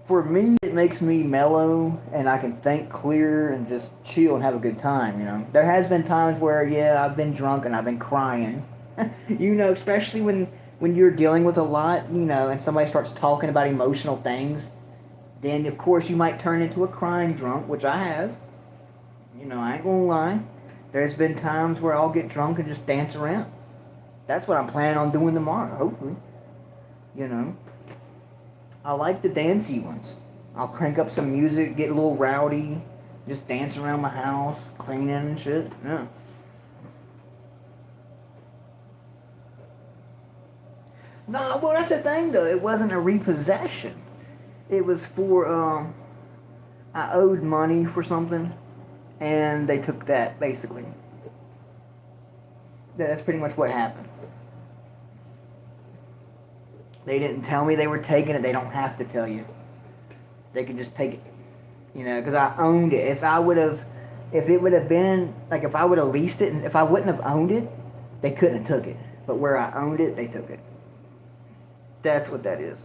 For me, it makes me mellow, and I can think clear and just chill and have a good time, you know. There has been times where, yeah, I've been drunk and I've been crying. You know, especially when you're dealing with a lot, you know, and somebody starts talking about emotional things, then, of course, you might turn into a crying drunk, which I have. You know, I ain't gonna lie. There's been times where I'll get drunk and just dance around. That's what I'm planning on doing tomorrow, hopefully. You know. I like the dancey ones. I'll crank up some music, get a little rowdy, just dance around my house, cleaning and shit. Yeah. No, well, that's the thing, though. It wasn't a repossession. It was for, I owed money for something, and they took that, basically. That's pretty much what happened. They didn't tell me they were taking it. They don't have to tell you. They could just take it. You know, because I owned it. If it would have been, like if I would have leased it, and if I wouldn't have owned it, they couldn't have took it. But where I owned it, they took it. That's what that is.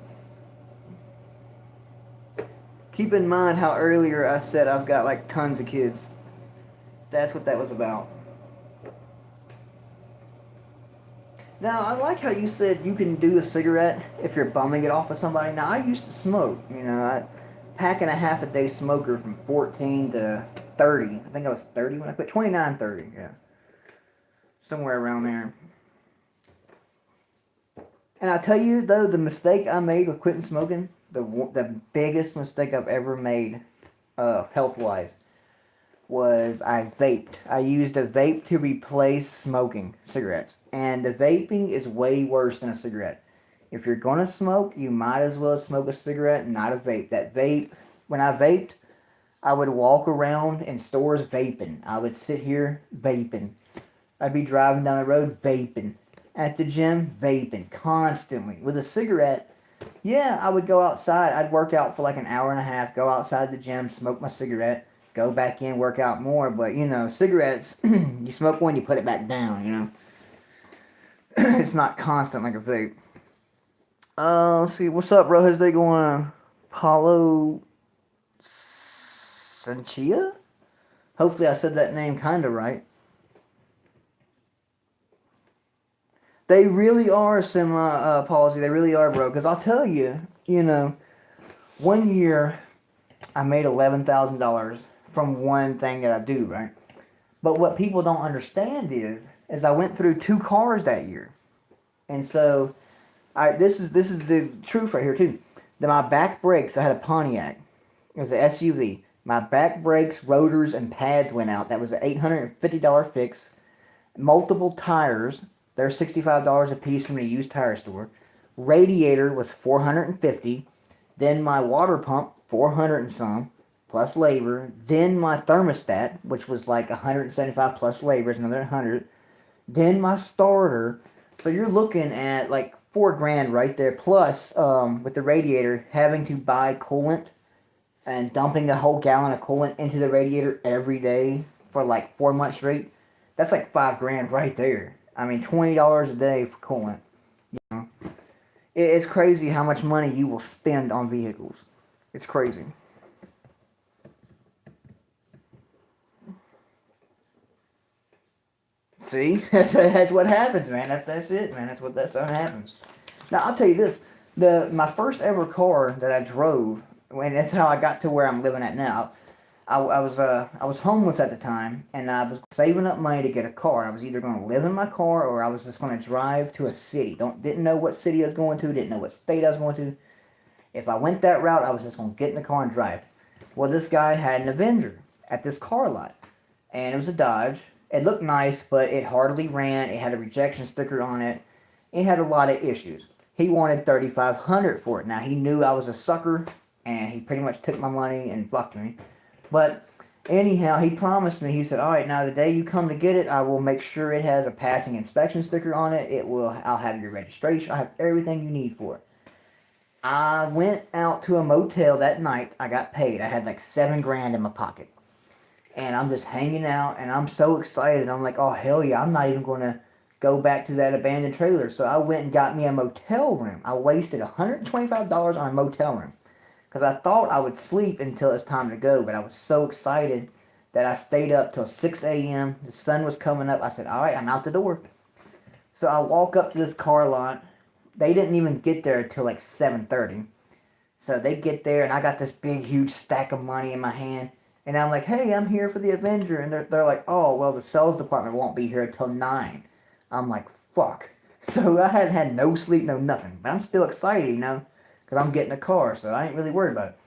Keep in mind how earlier I said I've got like tons of kids. That's what that was about. Now, I like how you said you can do a cigarette if you're bumming it off of somebody. Now, I used to smoke, you know, pack and a half a day smoker from 14 to 30. I think I was 30 when I quit. 29, 30, yeah. Somewhere around there. And I tell you, though, the mistake I made with quitting smoking, the biggest mistake I've ever made, health-wise, was I vaped. I used a vape to replace smoking cigarettes. And the vaping is way worse than a cigarette. If you're going to smoke, you might as well smoke a cigarette and not a vape. That vape, when I vaped, I would walk around in stores vaping. I would sit here vaping. I'd be driving down the road vaping. At the gym, vaping. Constantly. With a cigarette, yeah, I would go outside. I'd work out for like an hour and a half, go outside the gym, smoke my cigarette, go back in, work out more. But, cigarettes, you smoke one, you put it back down, It's not constant like a vape. Let's see, what's up, bro? How's they going? Paulo Sanchia? Hopefully I said that name kind of right. They really are semi-policy. They really are, bro. Because I'll tell you, 1 year I made $11,000 from one thing that I do, right? But what people don't understand is I went through 2 cars that year. And so, this is the truth right here, too. That my back brakes, I had a Pontiac. It was an SUV. My back brakes, rotors, and pads went out. That was an $850 fix. Multiple tires. They're $65 a piece from a used tire store. Radiator was $450. Then my water pump, $400 and some, plus labor. Then my thermostat, which was like $175 plus labor, is another $100. Then my starter. So you're looking at like $4,000 right there. Plus, with the radiator, having to buy coolant and dumping a whole gallon of coolant into the radiator every day for like 4 months straight. That's like $5,000 right there. I mean, $20 a day for coolant. It's crazy how much money you will spend on vehicles. It's crazy. See, that's what happens, man. That's it, man. That's what happens. Now I'll tell you this: my first ever car that I drove, and that's how I got to where I'm living at now. I was homeless at the time, and I was saving up money to get a car. I was either going to live in my car or I was just going to drive to a city. Didn't know what city I was going to, didn't know what state I was going to. If I went that route, I was just going to get in the car and drive. Well, this guy had an Avenger at this car lot, and it was a Dodge. It looked nice, but it hardly ran. It had a rejection sticker on it. It had a lot of issues. He wanted $3,500 for it. Now, he knew I was a sucker, and he pretty much took my money and fucked me. But anyhow, he promised me, he said, all right, now the day you come to get it, I will make sure it has a passing inspection sticker on it. I'll have your registration. I'll have everything you need for it. I went out to a motel that night. I got paid. I had like $7,000 in my pocket. And I'm just hanging out, and I'm so excited. I'm like, oh, hell yeah, I'm not even going to go back to that abandoned trailer. So I went and got me a motel room. I wasted $125 on a motel room. Because I thought I would sleep until it's time to go. But I was so excited that I stayed up till 6 a.m. The sun was coming up. I said, all right, I'm out the door. So I walk up to this car lot. They didn't even get there until like 7:30. So they get there, and I got this big, huge stack of money in my hand. And I'm like, hey, I'm here for the Avenger. And they're like, oh, well, the sales department won't be here until 9. I'm like, fuck. So I hadn't had no sleep, no nothing. But I'm still excited, because I'm getting a car. So I ain't really worried about it.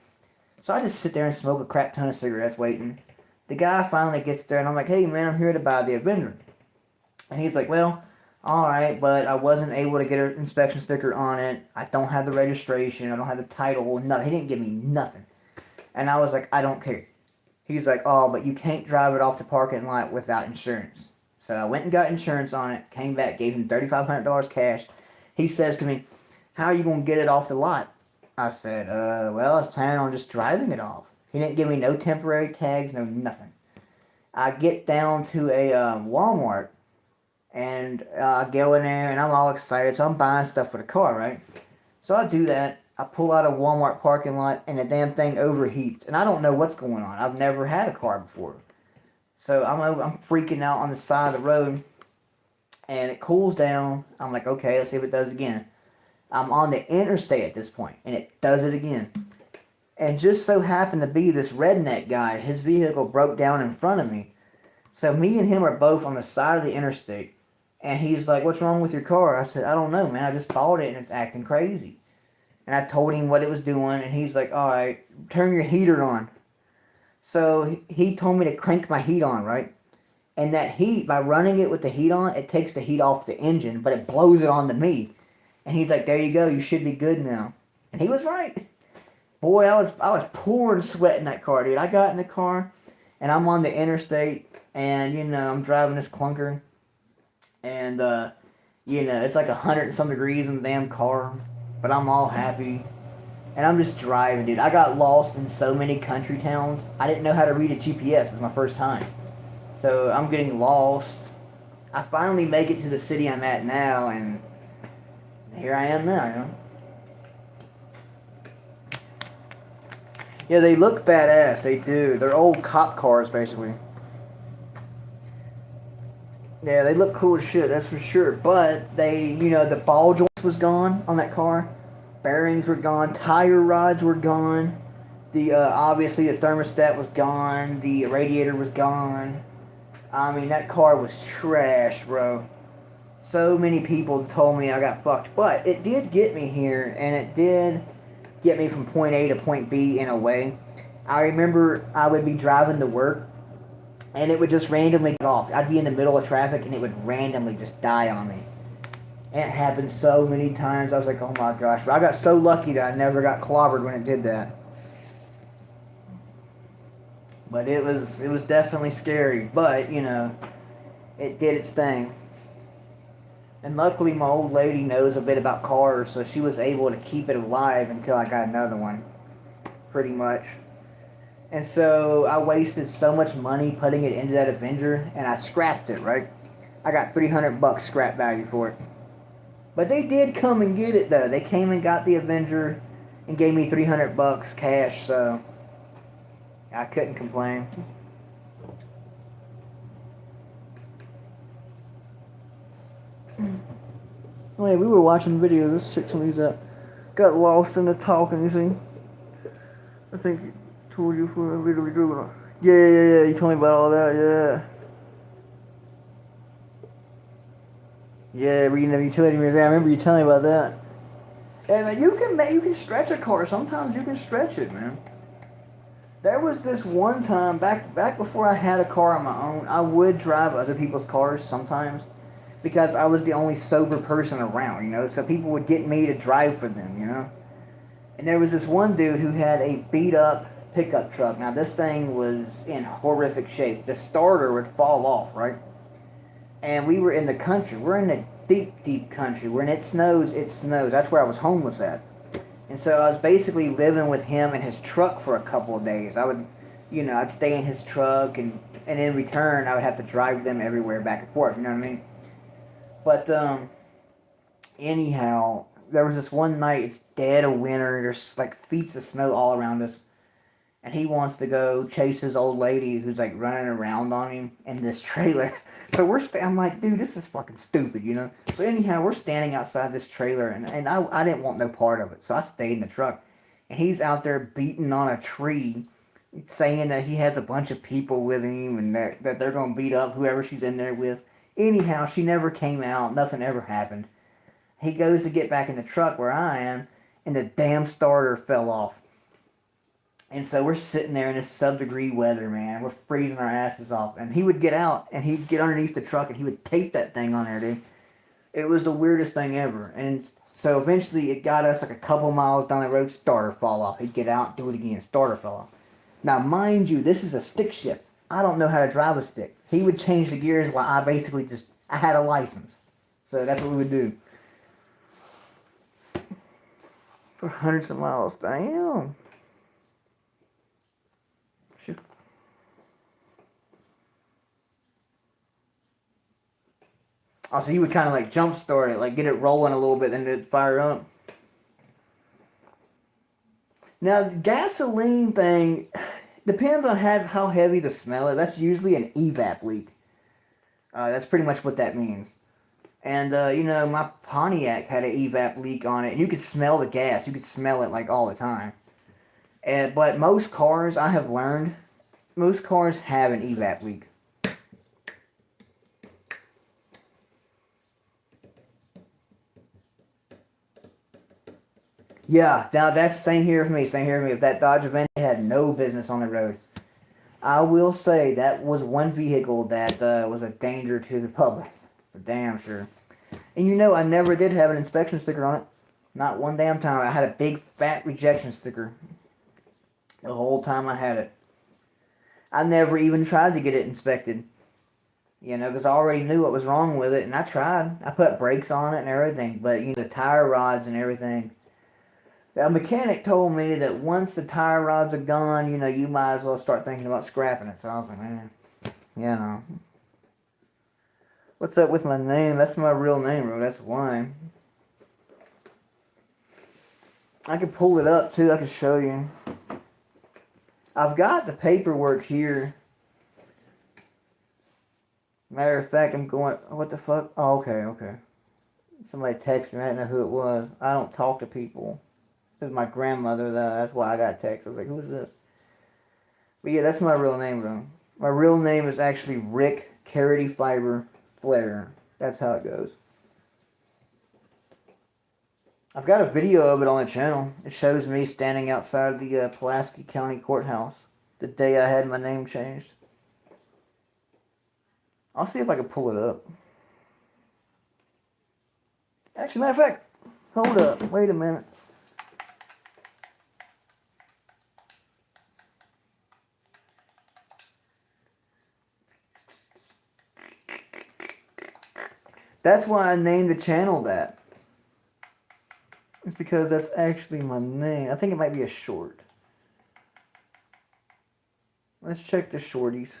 So I just sit there and smoke a crap ton of cigarettes waiting. The guy finally gets there, and I'm like, hey, man, I'm here to buy the Avenger. And he's like, well, all right, but I wasn't able to get an inspection sticker on it. I don't have the registration. I don't have the title. Nothing. He didn't give me nothing. And I was like, I don't care. He's like, oh, but you can't drive it off the parking lot without insurance. So I went and got insurance on it, came back, gave him $3,500 cash. He says to me, how are you going to get it off the lot? I said, well, I was planning on just driving it off. He didn't give me no temporary tags, no nothing. I get down to a Walmart, and I go in there, and I'm all excited, so I'm buying stuff for the car, right? So I do that. I pull out a Walmart parking lot, and the damn thing overheats. And I don't know what's going on. I've never had a car before. So I'm freaking out on the side of the road, and it cools down. I'm like, okay, let's see if it does again. I'm on the interstate at this point, and it does it again. And just so happened to be this redneck guy, his vehicle broke down in front of me. So me and him are both on the side of the interstate. And he's like, what's wrong with your car? I said, I don't know, man. I just bought it, and it's acting crazy. And I told him what it was doing, and he's like, all right, turn your heater on. So he told me to crank my heat on, right? And that heat, by running it with the heat on, it takes the heat off the engine, but it blows it onto me. And he's like, there you go, you should be good now. And he was right. Boy, I was pouring sweat in that car, dude. I got in the car, and I'm on the interstate, and, I'm driving this clunker. And, it's like 100 and some degrees in the damn car. But I'm all happy. And I'm just driving, dude. I got lost in so many country towns. I didn't know how to read a GPS. It was my first time. So I'm getting lost. I finally make it to the city I'm at now, and here I am now, you know? Yeah, they look badass. They do. They're old cop cars, basically. Yeah, they look cool as shit, that's for sure. But they, the ball joints was gone on that car. Bearings were gone. Tire rods were gone. The obviously the thermostat was gone. The radiator was gone. I mean, that car was trash, bro. So many people told me I got fucked, but it did get me here, and it did get me from point A to point B in a way. I remember I would be driving to work, and it would just randomly get off. I'd be in the middle of traffic, and it would randomly just die on me. And it happened so many times. I was like, oh my gosh. But I got so lucky that I never got clobbered when it did that. But it was definitely scary. But, it did its thing. And luckily my old lady knows a bit about cars, so she was able to keep it alive until I got another one. Pretty much. And so I wasted so much money putting it into that Avenger, and I scrapped it, right? I got $300 scrap value for it. But they did come and get it, though. They came and got the Avenger and gave me $300 cash, so I couldn't complain. Oh yeah, we were watching videos. Let's check some of these out. Got lost in the talking, you see? I think I told you for a video we drew. Yeah. You told me about all that, yeah. Yeah, reading the utility mirrors. I remember you telling me about that. Yeah, man, you can stretch a car. Sometimes you can stretch it, man. There was this one time back before I had a car on my own. I would drive other people's cars sometimes because I was the only sober person around, So people would get me to drive for them, And there was this one dude who had a beat up pickup truck. Now this thing was in horrific shape. The starter would fall off, right? And we were in the country. We're in the deep country. When it snows, it snows. That's where I was homeless at. And so I was basically living with him in his truck for a couple of days. I would, I'd stay in his truck, and in return, I would have to drive them everywhere back and forth. You know what I mean? But anyhow, there was this one night. It's dead of winter. There's like feet of snow all around us. And he wants to go chase his old lady who's like running around on him in this trailer. So I'm like, dude, this is fucking stupid, So anyhow, we're standing outside this trailer, and I didn't want no part of it. So I stayed in the truck. And he's out there beating on a tree, saying that he has a bunch of people with him and that they're going to beat up whoever she's in there with. Anyhow, she never came out. Nothing ever happened. He goes to get back in the truck where I am, and the damn starter fell off. And so we're sitting there in this sub-degree weather, man. We're freezing our asses off. And he would get out, and he'd get underneath the truck, and he would tape that thing on there, dude. It was the weirdest thing ever. And so eventually it got us like a couple miles down the road, starter fall off. He'd get out, do it again, starter fell off. Now, mind you, this is a stick shift. I don't know how to drive a stick. He would change the gears while I had a license. So that's what we would do. For hundreds of miles, damn. Oh, so you would kind of like jump start it, like get it rolling a little bit, then it'd fire up. Now, the gasoline thing depends on how heavy the smell is. That's usually an evap leak. That's pretty much what that means. And, my Pontiac had an evap leak on it, and you could smell the gas. You could smell it, like, all the time. But most cars, I have learned, most cars have an evap leak. Yeah, now that's same here for me. If that Dodge Avenger had no business on the road, I will say that was one vehicle that was a danger to the public, for damn sure. And I never did have an inspection sticker on it. Not one damn time. I had a big fat rejection sticker the whole time I had it. I never even tried to get it inspected. Because I already knew what was wrong with it, and I tried. I put brakes on it and everything, but the tire rods and everything. A mechanic told me that once the tire rods are gone, you know, you might as well start thinking about scrapping it. So I was like, man, you know. What's up with my name? That's my real name, bro. That's why. I can pull it up, too. I can show you. I've got the paperwork here. Matter of fact, I'm going... What the fuck? Oh, okay. Somebody texted me. I didn't know who it was. I don't talk to people. It was my grandmother, though. That's why I got a text. I was like, who is this? But yeah, that's my real name, bro. My real name is actually Rick Carity Fiber Flair. That's how it goes. I've got a video of it on the channel. It shows me standing outside the Pulaski County Courthouse the day I had my name changed. I'll see if I can pull it up. Actually, matter of fact, hold up. Wait a minute. That's why I named the channel that. It's because that's actually my name. I think it might be a short. Let's check the shorties.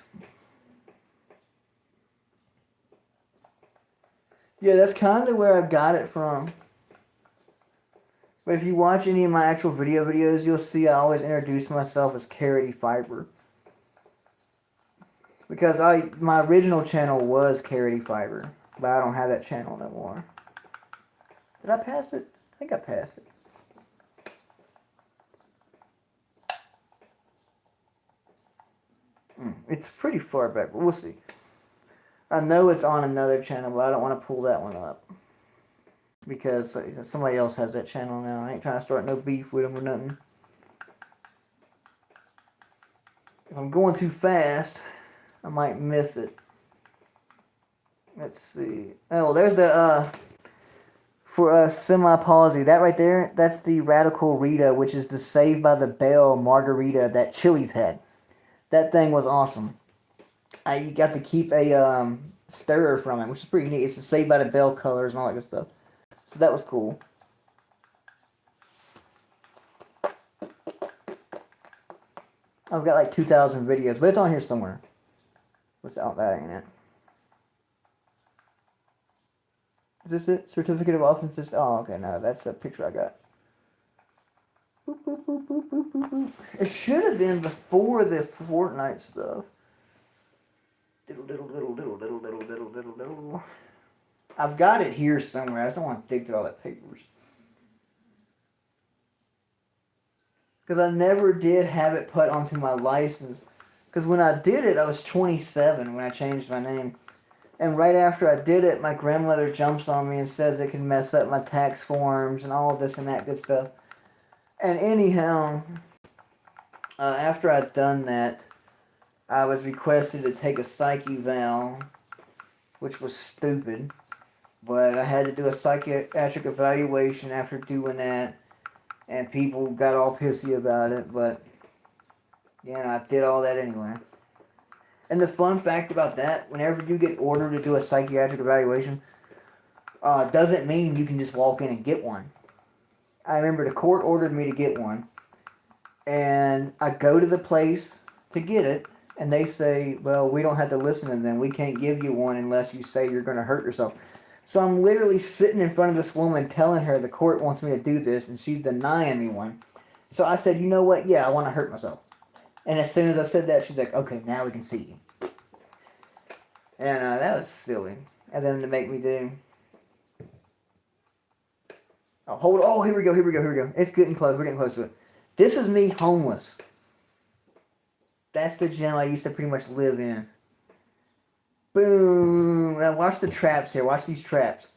Yeah, that's kind of where I got it from. But if you watch any of my actual videos, you'll see I always introduce myself as Carity Fiber. Because my original channel was Carity Fiber. But I don't have that channel no more. Did I pass it? I think I passed it. It's pretty far back, but we'll see. I know it's on another channel, but I don't want to pull that one up. Because somebody else has that channel now. I ain't trying to start no beef with them or nothing. If I'm going too fast, I might miss it. Let's see. Oh, there's the, for semi-palsy. That right there, that's the Radical Rita, which is the Saved by the Bell margarita that Chili's had. That thing was awesome. You got to keep a stirrer from it, which is pretty neat. It's the Saved by the Bell colors and all that good stuff. So that was cool. I've got like 2,000 videos, but it's on here somewhere. What's out? That ain't it. Is this it? Certificate of Authenticity? Oh, okay, no, that's a picture I got. Boop, boop, boop, boop, boop, boop, boop. It should have been before the Fortnite stuff. Diddle, diddle, diddle, diddle, diddle, diddle, diddle, diddle, diddle. I've got it here somewhere. I just don't want to dig through all that papers. Because I never did have it put onto my license. Because when I did it, I was 27 when I changed my name. And right after I did it, my grandmother jumps on me and says it can mess up my tax forms and all this and that good stuff. And anyhow, after I'd done that, I was requested to take a psych eval, which was stupid. But I had to do a psychiatric evaluation after doing that. And people got all pissy about it, but, yeah, I did all that anyway. And the fun fact about that, whenever you get ordered to do a psychiatric evaluation, doesn't mean you can just walk in and get one. I remember the court ordered me to get one, and I go to the place to get it, and they say, well, we don't have to listen to them. We can't give you one unless you say you're going to hurt yourself. So I'm literally sitting in front of this woman telling her the court wants me to do this, and she's denying me one. So I said, you know what? Yeah, I want to hurt myself. And as soon as I said that, she's like, okay, now we can see you. And that was silly. And then to make me do... Oh, hold on. Oh, here we go. It's getting close. We're getting close to it. This is me homeless. That's the gym I used to pretty much live in. Boom. Now watch the traps here. Watch these traps.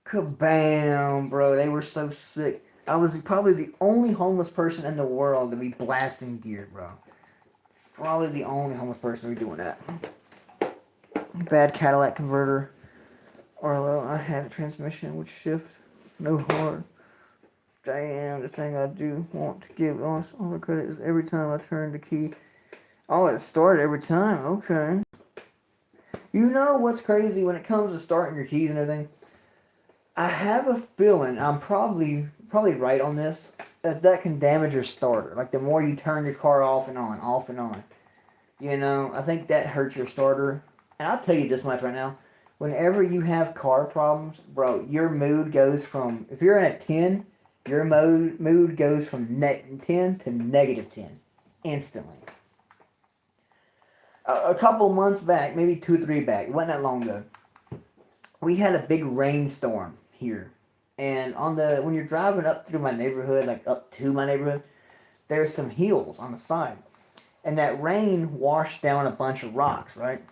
Kabam, bro. They were so sick. I was probably the only homeless person in the world to be blasting gear, bro. Probably the only homeless person to be doing that. Bad Cadillac converter. Arlo, I have a transmission with shift. No hard. Damn, the thing I do want to give all the credit is every time I turn the key. Oh, it started every time. Okay. You know what's crazy when it comes to starting your keys and everything? I have a feeling I'm probably probably right on this. That can damage your starter. Like the more you turn your car off and on, off and on. You know, I think that hurts your starter. And I'll tell you this much right now. Whenever you have car problems, bro, your mood goes from, if you're in a 10, your mood goes from 10 to -10 instantly. A couple months back, maybe 2 or 3 back, it wasn't that long ago, we had a big rainstorm here. And when you're driving up through my neighborhood, like up to my neighborhood, there's some hills on the side. And that rain washed down a bunch of rocks, right?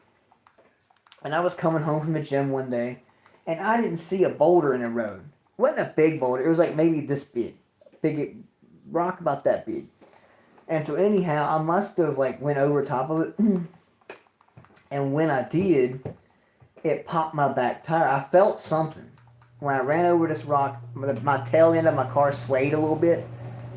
And I was coming home from the gym one day, and I didn't see a boulder in the road. It wasn't a big boulder. It was like maybe this big. Big rock about that big. And so anyhow, I must have like went over top of it. And when I did, it popped my back tire. I felt something. When I ran over this rock, my tail end of my car swayed a little bit,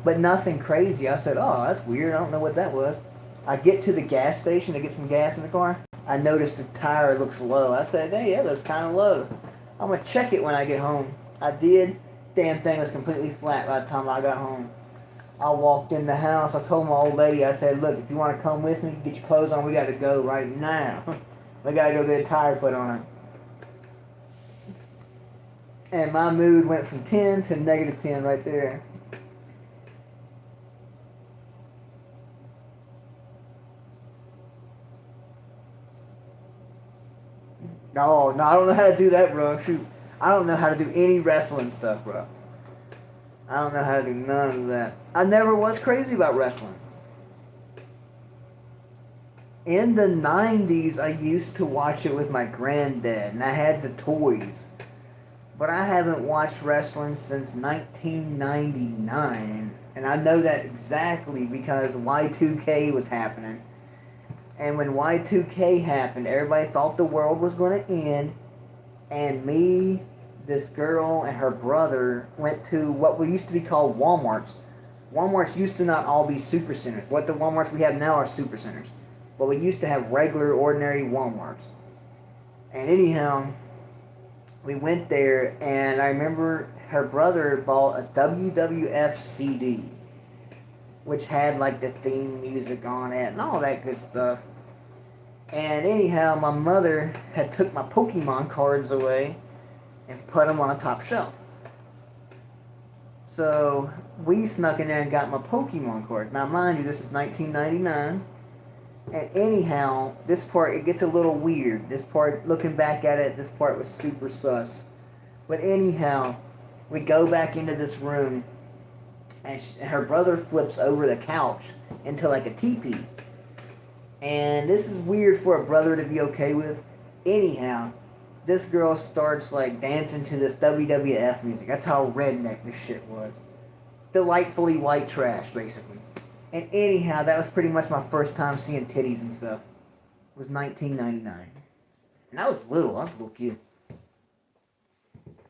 but nothing crazy. I said, oh, that's weird. I don't know what that was. I get to the gas station to get some gas in the car. I noticed the tire looks low. I said, hey, yeah, that's kind of low. I'm going to check it when I get home. I did. Damn thing was completely flat by the time I got home. I walked in the house. I told my old lady, I said, look, if you want to come with me, get your clothes on. We got to go right now. We got to go get a tire put on it. And my mood went from 10 to -10 right there. No, I don't know how to do that, bro. Shoot. I don't know how to do any wrestling stuff, bro. I don't know how to do none of that. I never was crazy about wrestling. In the 90s, I used to watch it with my granddad, and I had the toys. But I haven't watched wrestling since 1999. And I know that exactly because Y2K was happening. And when Y2K happened, everybody thought the world was going to end. And me, this girl, and her brother went to what used to be called Walmarts. Walmarts used to not all be super centers. What the Walmarts we have now are super centers. But we used to have regular, ordinary Walmarts. And anyhow, we went there, and I remember her brother bought a WWF CD, which had like the theme music on it and all that good stuff. And anyhow, my mother had took my Pokemon cards away and put them on a top shelf. So we snuck in there and got my Pokemon cards. Now mind you, this is 1999. And anyhow, this part, it gets a little weird. This part, looking back at it, this part was super sus. But anyhow, we go back into this room, and her brother flips over the couch into like a teepee. And this is weird for a brother to be okay with. Anyhow, this girl starts like dancing to this WWF music. That's how redneck this shit was. Delightfully white trash, basically. And anyhow, that was pretty much my first time seeing titties and stuff. It was 1999. And I was little. I was a little kid.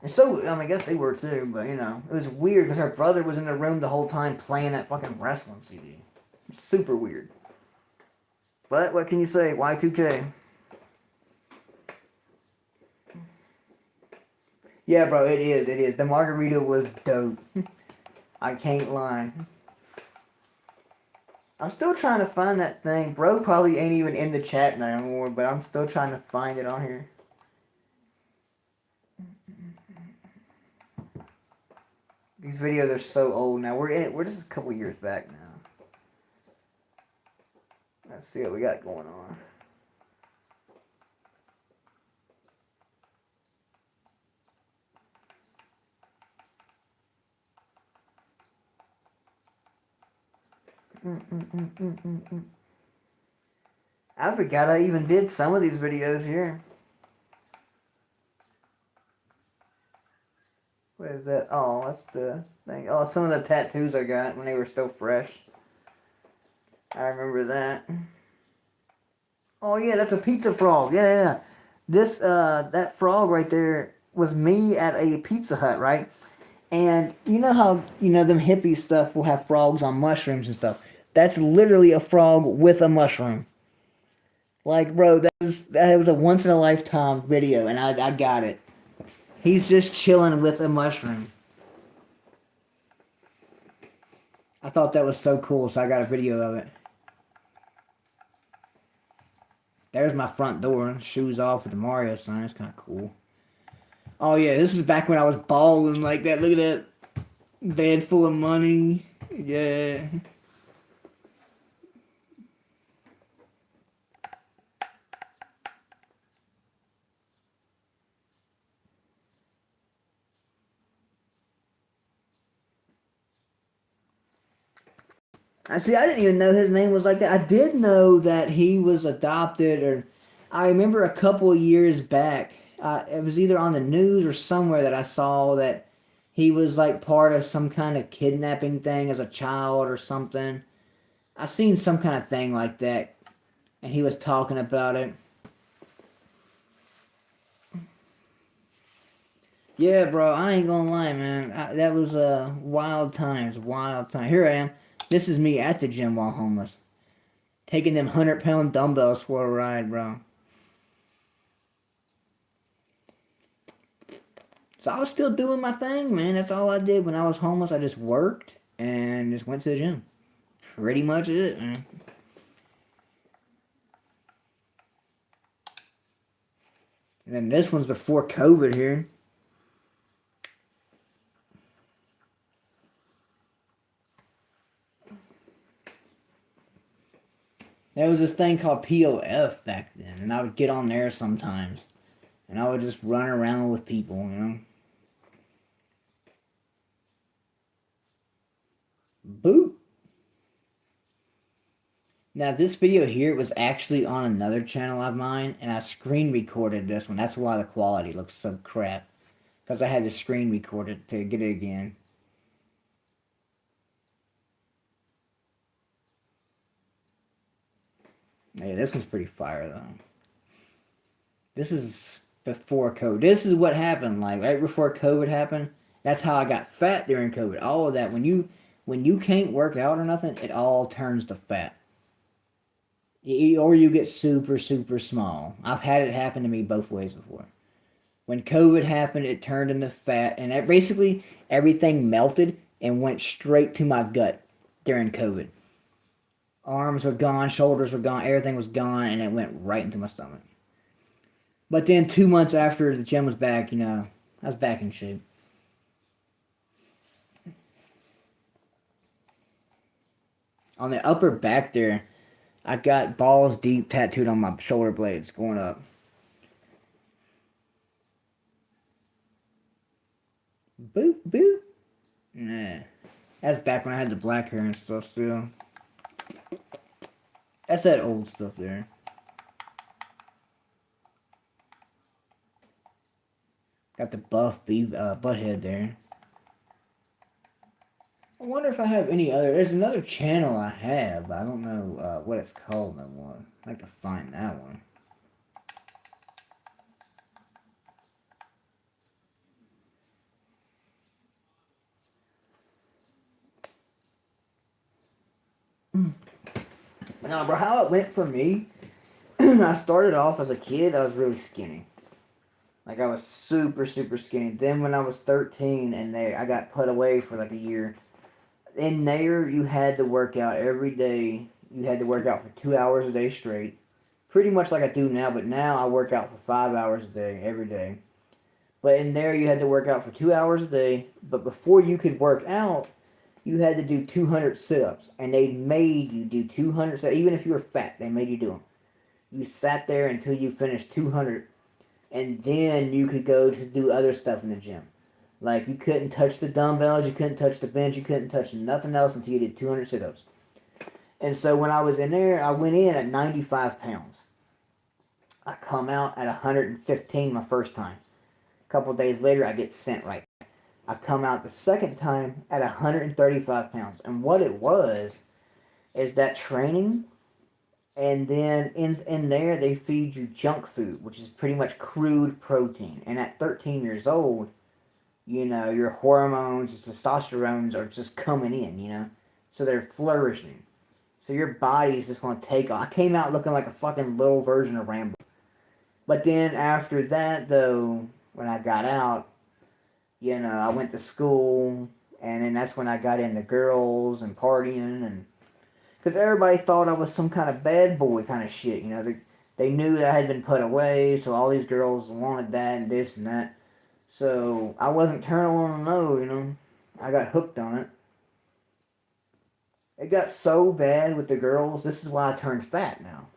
And so, I mean, I guess they were too, but, you know. It was weird because her brother was in the room the whole time playing that fucking wrestling CD. Super weird. But, what can you say? Y2K. Yeah, bro, it is. It is. The margarita was dope. I can't lie. I'm still trying to find that thing. Bro probably ain't even in the chat no more, but I'm still trying to find it on here. These videos are so old now. We're just a couple years back now. Let's see what we got going on. I forgot I even did some of these videos here. What is that? Oh, that's the thing. Oh, some of the tattoos I got when they were still fresh. I remember that. Oh yeah, that's a pizza frog. Yeah. This that frog right there was me at a Pizza Hut, right? And you know how, you know, them hippie stuff will have frogs on mushrooms and stuff. That's literally a frog with a mushroom. Like, bro, that was a once in a lifetime video, and I got it. He's just chilling with a mushroom. I thought that was so cool, so I got a video of it. There's my front door. Shoes off with the Mario sign. It's kind of cool. Oh, yeah, this is back when I was balling like that. Look at that bed full of money. Yeah. I see. I didn't even know his name was like that. I did know that he was adopted, or I remember a couple of years back. It was either on the news or somewhere that I saw that he was like part of some kind of kidnapping thing as a child or something. I seen some kind of thing like that, and he was talking about it. Yeah, bro, I ain't gonna lie, man. That was wild times, wild time. Here I am. This is me at the gym while homeless, taking them 100-pound dumbbells for a ride, bro. So I was still doing my thing, man. That's all I did when I was homeless. I just worked and just went to the gym. Pretty much it, man. And then this one's before COVID here. There was this thing called POF back then, and I would get on there sometimes. And I would just run around with people, you know? Boop. Now, this video here was actually on another channel of mine, and I screen recorded this one. That's why the quality looks so crap. Because I had to screen record it to get it again. Yeah, this one's pretty fire, though. This is before COVID. This is what happened, like, right before COVID happened. That's how I got fat during COVID. All of that. When you can't work out or nothing, it all turns to fat. Or you get super, super small. I've had it happen to me both ways before. When COVID happened, it turned into fat, and basically everything melted and went straight to my gut during COVID. Arms were gone, shoulders were gone, everything was gone, and it went right into my stomach. But then 2 months after the gym was back, I was back in shape. On the upper back there, I got balls deep tattooed on my shoulder blades going up. Boop, boop. Nah. That's back when I had the black hair and stuff still. That's that old stuff there. Got the buff butt head there. I wonder if I have any other. There's another channel I have, but I don't know what it's called no more. I'd like to find that one. No, bro, how it went for me, I started off as a kid, I was really skinny. Like, I was super, super skinny. Then when I was 13 and I got put away for like a year, in there, you had to work out every day. You had to work out for 2 hours a day straight. Pretty much like I do now, but now I work out for 5 hours a day, every day. But in there, you had to work out for 2 hours a day. But before you could work out, you had to do 200 sit-ups. And they made you do 200 sit-ups. Even if you were fat, they made you do them. You sat there until you finished 200. And then you could go to do other stuff in the gym. Like, you couldn't touch the dumbbells, you couldn't touch the bench, you couldn't touch nothing else until you did 200 sit-ups. And so when I was in there, I went in at 95 pounds. I come out at 115 my first time. A couple of days later, I get sent right. I come out the second time at 135 pounds. And what it was is that training, and then in there, they feed you junk food, which is pretty much crude protein. And at 13 years old, your hormones, testosterones are just coming in, So they're flourishing. So your body's just going to take off. I came out looking like a fucking little version of Rambo. But then after that, though, when I got out, I went to school And then that's when I got into girls and partying, and because everybody thought I was some kind of bad boy kind of shit. You know, they knew that I had been put away, so all these girls wanted that and this and that. So I wasn't turning on no, you know. I got hooked on it. It got so bad with the girls. This is why I turned fat now.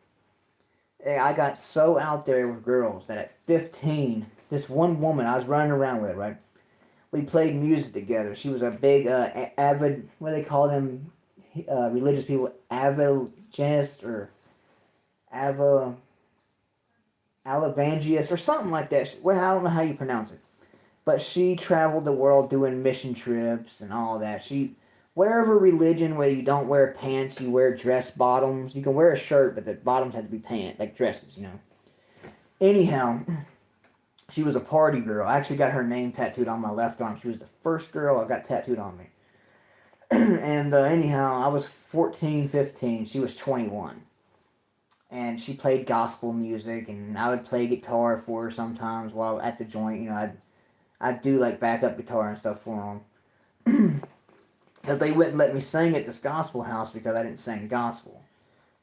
I got so out there with girls that at 15, this one woman I was running around with, right? We played music together. She was a big avid, what do they call them, religious people, evangelist or ava, alevangelists or something like that. Well, I don't know how you pronounce it. But she traveled the world doing mission trips and all that. Whatever religion where you don't wear pants, you wear dress bottoms. You can wear a shirt, but the bottoms have to be pants, like dresses, you know. Anyhow, she was a party girl. I actually got her name tattooed on my left arm. She was the first girl I got tattooed on me. And anyhow, I was 14, 15. She was 21. And she played gospel music, and I would play guitar for her sometimes while at the joint. You know, I'd do like backup guitar and stuff for them. Because they wouldn't let me sing at this gospel house because I didn't sing gospel.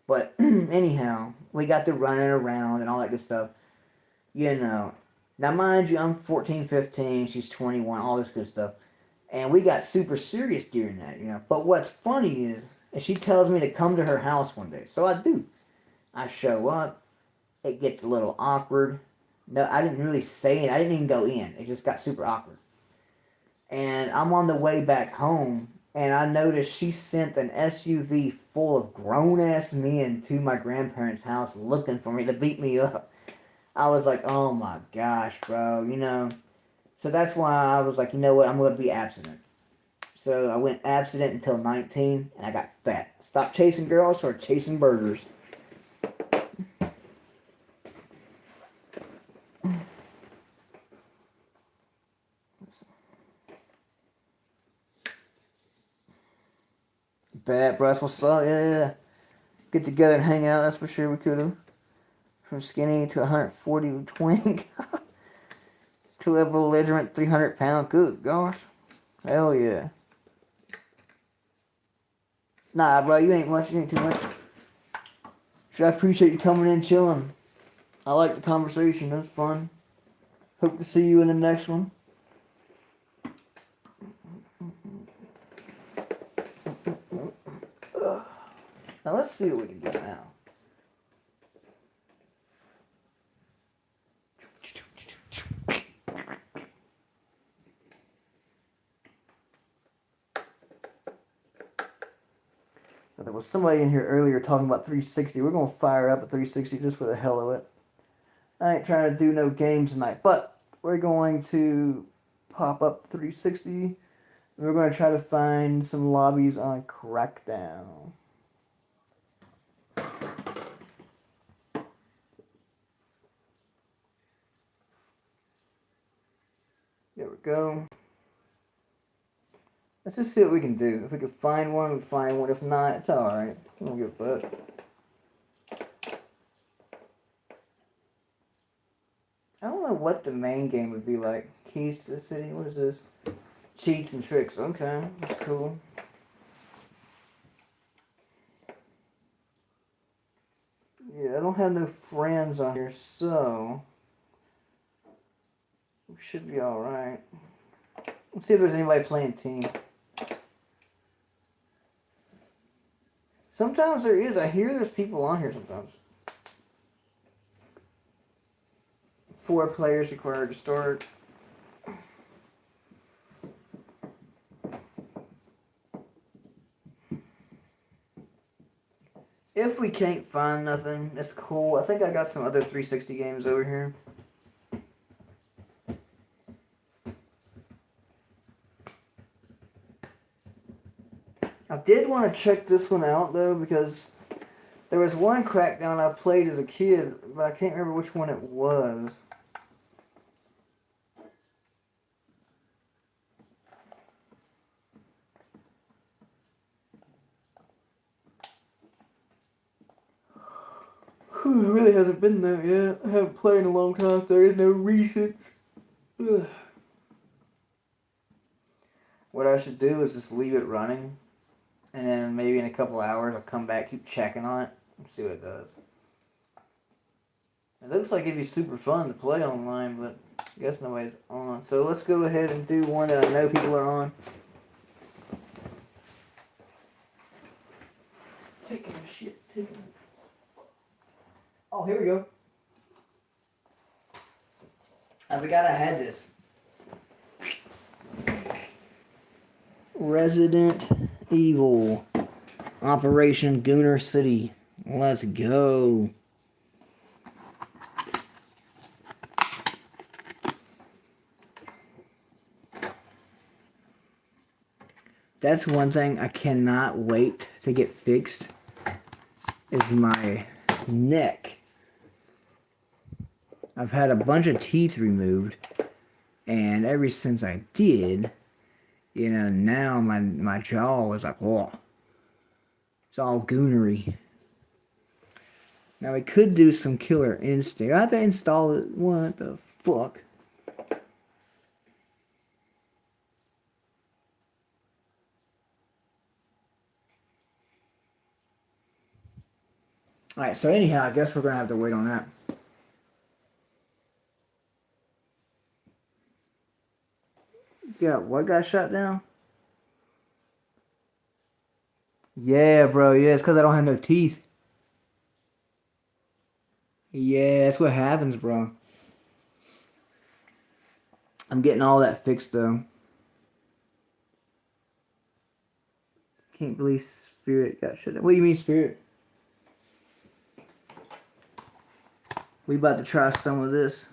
But anyhow, we got to running around and all that good stuff. You know. Now, mind you, I'm 14, 15, she's 21, all this good stuff. And we got super serious during that, you know. But what's funny is she tells me to come to her house one day. So I do. I show up. It gets a little awkward. No, I didn't really say it. I didn't even go in. It just got super awkward. And I'm on the way back home, and I noticed she sent an SUV full of grown-ass men to my grandparents' house looking for me to beat me up. I was like, oh my gosh, bro, you know. So that's why I was like, you know what, I'm going to be abstinent. So I went abstinent until 19, and I got fat. Stopped chasing girls, started chasing burgers. Bad, bro, that's what's up, yeah. Get together and hang out, that's for sure we could have. From skinny to 140 twink. To a belligerent 300-pound. Good gosh. Hell yeah. Nah, bro, you ain't much. You ain't too much. I appreciate you coming in chilling. I like the conversation. It was fun. Hope to see you in the next one. Now let's see what we can do now. There was somebody in here earlier talking about 360. We're going to fire up a 360 just for the hell of it. I ain't trying to do no games tonight, but we're going to pop up 360. We're going to try to find some lobbies on Crackdown. There we go. Let's just see what we can do. If we can find one, we find one. If not, it's alright. We don't give a fuck. I don't know what the main game would be like. Keys to the City? What is this? Cheats and Tricks. Okay, that's cool. Yeah, I don't have no friends on here, so we should be alright. Let's see if there's anybody playing team. Sometimes there is. I hear there's people on here sometimes. 4 players required to start. If we can't find nothing, that's cool. I think I got some other 360 games over here. I did want to check this one out, though, because there was one Crackdown I played as a kid, but I can't remember which one it was. It really hasn't been there yet. I haven't played in a long time, so there is no recent. Ugh. what I should do is just leave it running, and then maybe in a couple hours I'll come back, keep checking on it, and see what it does. It looks like it'd be super fun to play online, but I guess nobody's on. So let's go ahead and do one that I know people are on. Taking a shit, Oh, here we go. I forgot I had this. Resident Evil. Operation Gooner City. Let's go. That's one thing I cannot wait to get fixed, is my neck. I've had a bunch of teeth removed, and ever since I did, you know, now my jaw is like, whoa. It's all goonery. Now we could do some Killer Instinct. I have to install it. What the fuck? Alright, so anyhow, I guess we're going to have to wait on that. Yeah, what got shut down? Yeah, bro, yeah, it's because I don't have no teeth. Yeah, that's what happens, bro. I'm getting all that fixed, though. Can't believe Spirit got shut down. What do you mean, Spirit? We about to try some of this.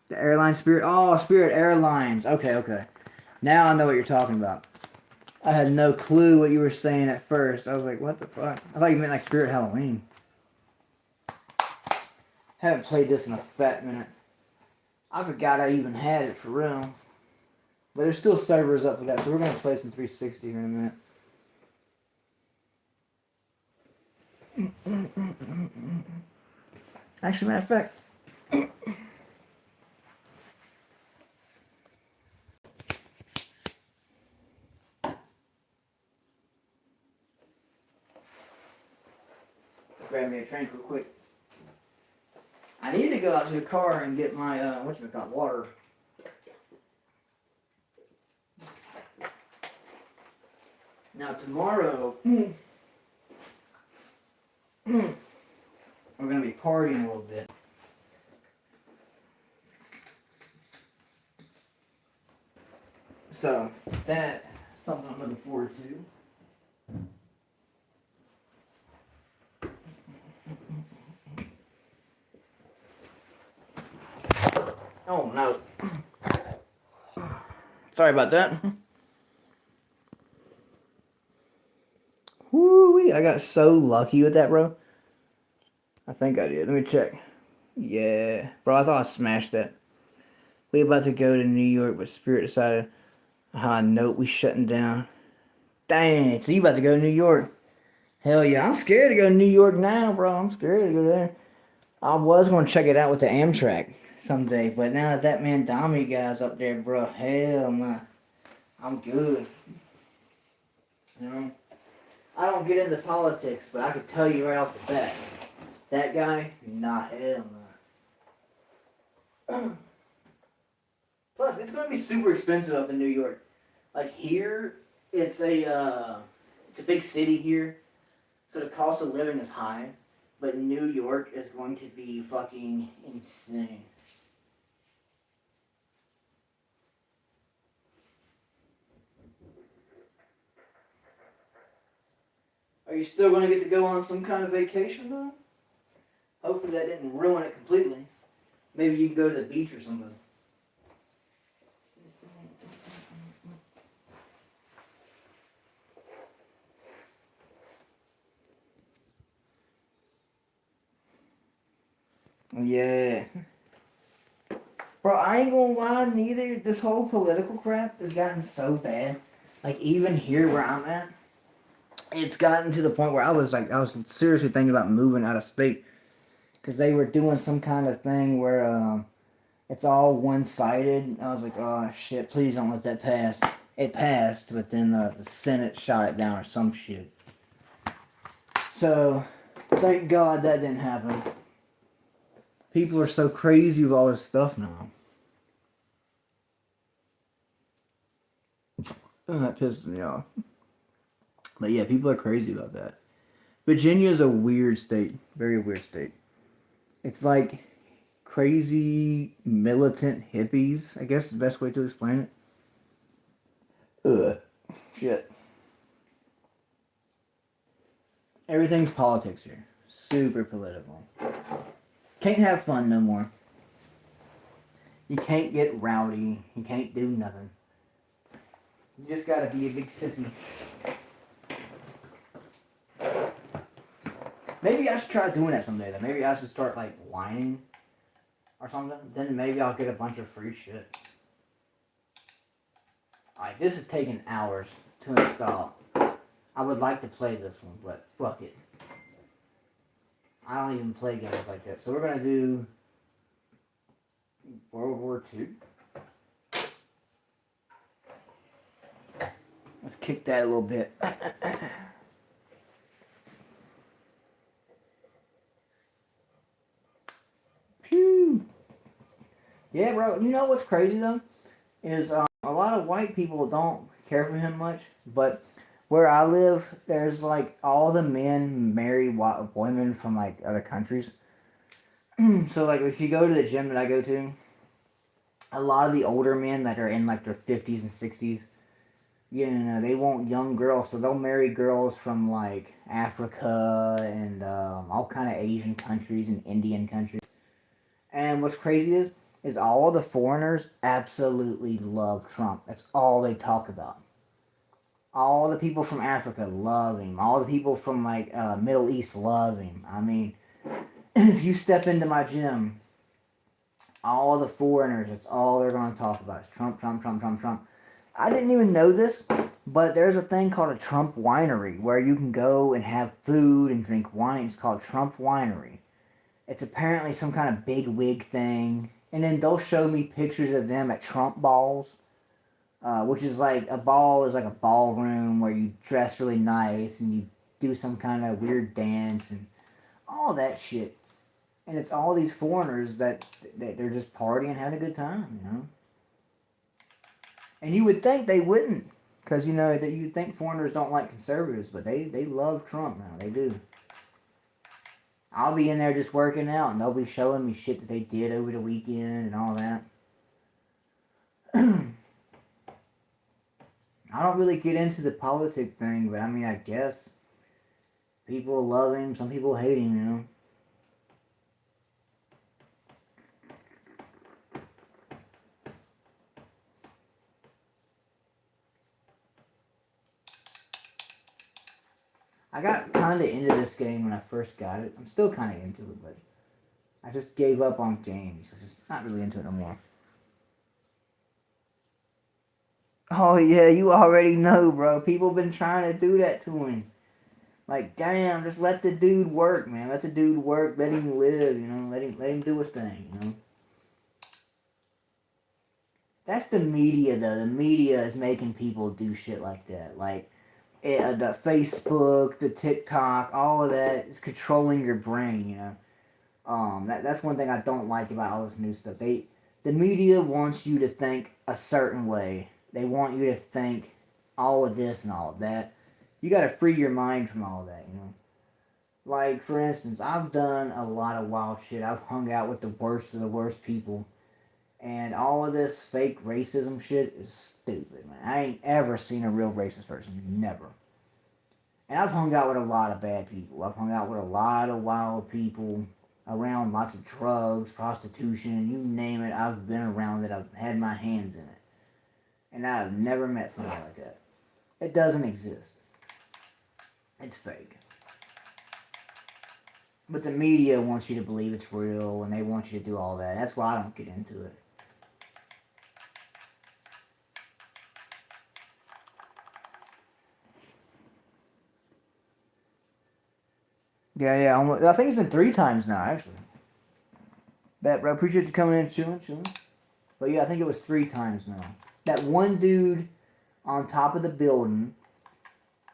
The airline Spirit. Oh, Spirit Airlines. Okay. Now I know what you're talking about. I had no clue what you were saying at first. I was like, what the fuck? I thought you meant like Spirit Halloween. Haven't played this in a fat minute. I forgot I even had it for real. But there's still servers up for that, so we're going to play some 360 here in a minute. Actually, matter of fact, grab me a drink real quick. I need to go out to the car and get my, whatchamacallit, water. Now tomorrow, we're going to be partying a little bit. So, that's something I'm looking forward to. Oh no. Sorry about that. Woo-wee, I got so lucky with that, bro. I think I did. Let me check. Yeah. Bro, I thought I smashed that. We about to go to New York, but Spirit decided, nope, we shutting down. Dang, so you about to go to New York. Hell yeah, I'm scared to go to New York now, bro. I'm scared to go there. I was going to check it out with the Amtrak someday, but now that man Dami guy's up there, bro, hell no. I'm good. You know? I don't get into politics, but I can tell you right off the bat, that guy, nah, hell no. Plus, it's going to be super expensive up in New York. Like here, it's a big city here, so the cost of living is high. But New York is going to be fucking insane. Are you still going to get to go on some kind of vacation, though? Hopefully that didn't ruin it completely. Maybe you can go to the beach or something. Yeah. Bro, I ain't gonna lie, neither. This whole political crap has gotten so bad. Like, even here where I'm at, it's gotten to the point where I was seriously thinking about moving out of state. Because they were doing some kind of thing where it's all one-sided. I was like, oh shit, please don't let that pass. It passed, but then the Senate shot it down or some shit. So, thank God that didn't happen. People are so crazy with all this stuff now. Oh, that pisses me off. But yeah, people are crazy about that. Virginia is a weird state. Very weird state. It's like crazy militant hippies, I guess is the best way to explain it. Ugh. Shit. Everything's politics here. Super political. Can't have fun no more. You can't get rowdy. You can't do nothing. You just gotta be a big sissy. Maybe I should try doing that someday though. Maybe I should start like whining or something. Then maybe I'll get a bunch of free shit. Alright, this is taking hours to install. I would like to play this one, but fuck it. I don't even play games like that. So we're gonna do World War II. Let's kick that a little bit. Phew. Yeah, bro. You know what's crazy though? Is a lot of white people don't care for him much, but where I live, there's like all the men marry white women from like other countries. So like if you go to the gym that I go to, a lot of the older men that are in like their 50s and 60s, you know, they want young girls, so they'll marry girls from like Africa and all kind of Asian countries and Indian countries. And what's crazy is all the foreigners absolutely love Trump. That's all they talk about. All the people from Africa love him. All the people from like Middle East love him. I mean, if you step into my gym, all the foreigners, that's all they're going to talk about is Trump, Trump, Trump, Trump, Trump. I didn't even know this, but there's a thing called a Trump winery where you can go and have food and drink wine. It's called Trump Winery. It's apparently some kind of big wig thing. And then they'll show me pictures of them at Trump balls, which is like a ball is like a ballroom where you dress really nice and you do some kind of weird dance and all that shit. And it's all these foreigners that they're just partying and having a good time, you know. And you would think they wouldn't, because you know that you'd think foreigners don't like conservatives, but they love Trump now. They do. I'll be in there just working out, and they'll be showing me shit that they did over the weekend and all that. I don't really get into the politic thing, but I mean, I guess people love him, some people hate him, you know. I got kind of into this game when I first got it. I'm still kind of into it, but I just gave up on games. I'm just not really into it no more. Oh yeah, you already know, bro. People been trying to do that to him. Like, damn, just let the dude work, man. Let the dude work. Let him live, you know. Let him do his thing, you know. That's the media, though. The media is making people do shit like that. Like, the Facebook, the TikTok, all of that is controlling your brain, you know. That's one thing I don't like about all this new stuff. The media wants you to think a certain way. They want you to think all of this and all of that. You got to free your mind from all of that, you know. Like, for instance, I've done a lot of wild shit. I've hung out with the worst of the worst people. And all of this fake racism shit is stupid, man. I ain't ever seen a real racist person. Never. And I've hung out with a lot of bad people. I've hung out with a lot of wild people, around lots of drugs, prostitution, you name it. I've been around it. I've had my hands in it. And I've never met somebody like that. It doesn't exist. It's fake. But the media wants you to believe it's real, and they want you to do all that. That's why I don't get into it. Yeah, I think it's been 3 times now, actually. Bet, bro. Appreciate you coming in, chilling. But yeah, I think it was 3 times now. That one dude on top of the building.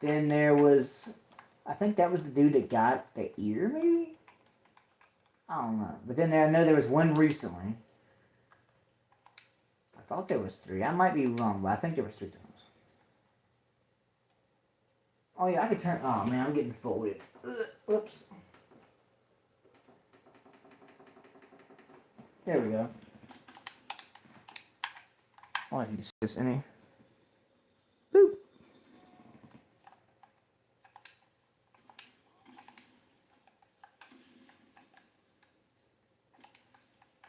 Then there was, I think that was the dude that got the ear, maybe? I don't know. But then I know there was one recently. I thought there was 3. I might be wrong, but I think there was 3 times. Oh yeah, I could turn. Oh man, I'm getting folded. Oops. There we go. Oh, you see this any? Boop.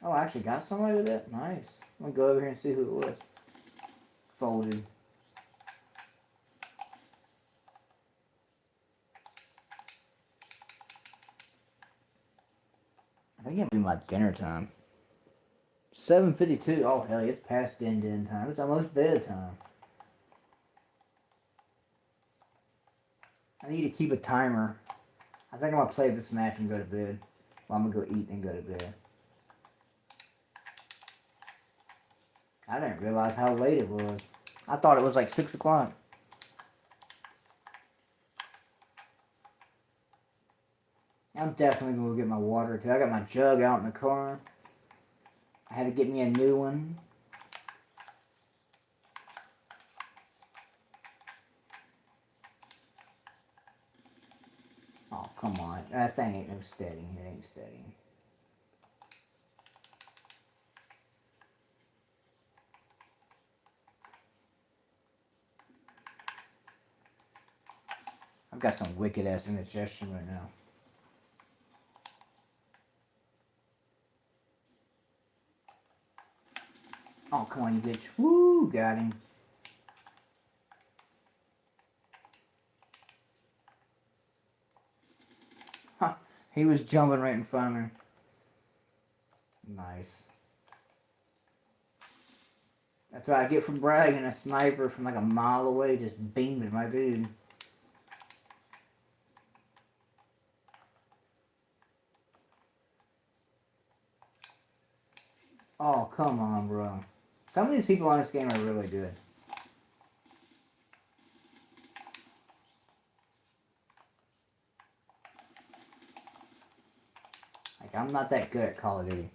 Oh, I actually got somebody with it? Nice. I'm gonna go over here and see who it was. Folded. I think it'll be my dinner time. 7:52. Oh hell, it's past din time. It's almost bedtime. I need to keep a timer. I think I'm gonna play this match and go to bed. Well, I'm gonna go eat and go to bed. I didn't realize how late it was. I thought it was like 6 o'clock. I'm definitely gonna go get my water too. I got my jug out in the car. I had to get me a new one. Oh, come on. That thing ain't no steady. It ain't steady. I've got some wicked ass indigestion right now. Oh, come on, you bitch. Woo, got him. Huh, he was jumping right in front of me. Nice. That's what I get from bragging. A sniper from like a mile away just beaming my dude. Oh, come on, bro. Some of these people on this game are really good. Like, I'm not that good at Call of Duty.